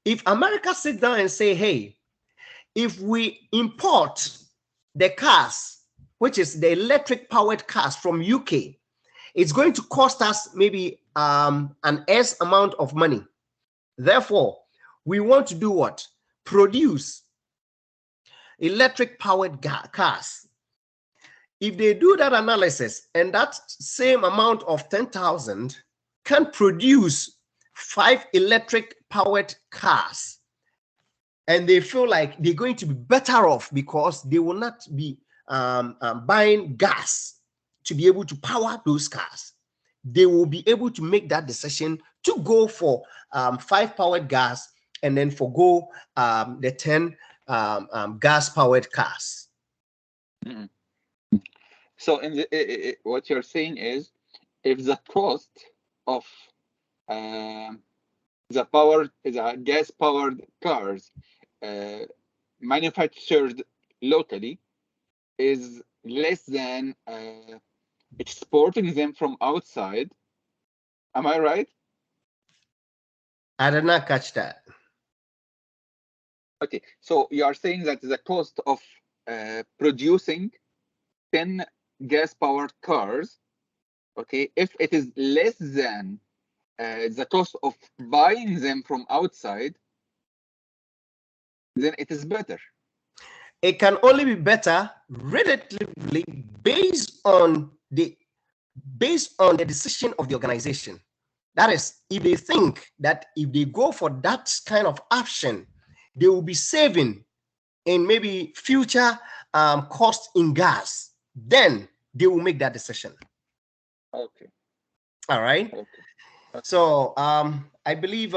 If America sit down and say, hey, if we import the cars, which is the electric-powered cars from UK, it's going to cost us maybe an S amount of money. Therefore, we want to do what? Produce electric-powered cars. if they do that analysis and that same amount of 10,000 can produce 5 electric powered cars, and they feel like they're going to be better off because they will not be buying gas to be able to power those cars, they will be able to make that decision to go for 5 powered gas and then forgo the 10 gas powered cars. Mm-hmm. So in the, what you're saying is, if the cost of the gas powered cars manufactured locally is less than exporting them from outside, am I right? I did not catch that. Okay, so you are saying that the cost of producing 10 gas-powered cars, okay, if it is less than the cost of buying them from outside, then it is better. It can only be better relatively based on the decision of the organization. That is, if they think that if they go for that kind of option, they will be saving in maybe future cost in gas, then they will make that decision. Okay. All right. Okay. So I believe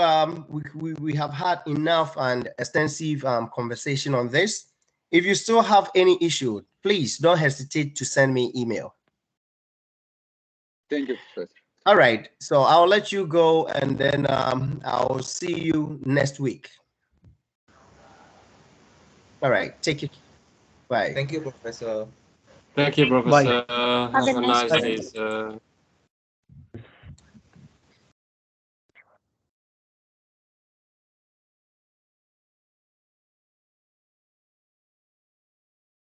we have had enough and extensive conversation on this. If you still have any issue, please don't hesitate to send me email. Thank you, Professor. All right, so I'll let you go, and then I'll see you next week. All right, take it. Bye. Thank you, Professor. Thank you, Professor. Have a nice day. Day, sir.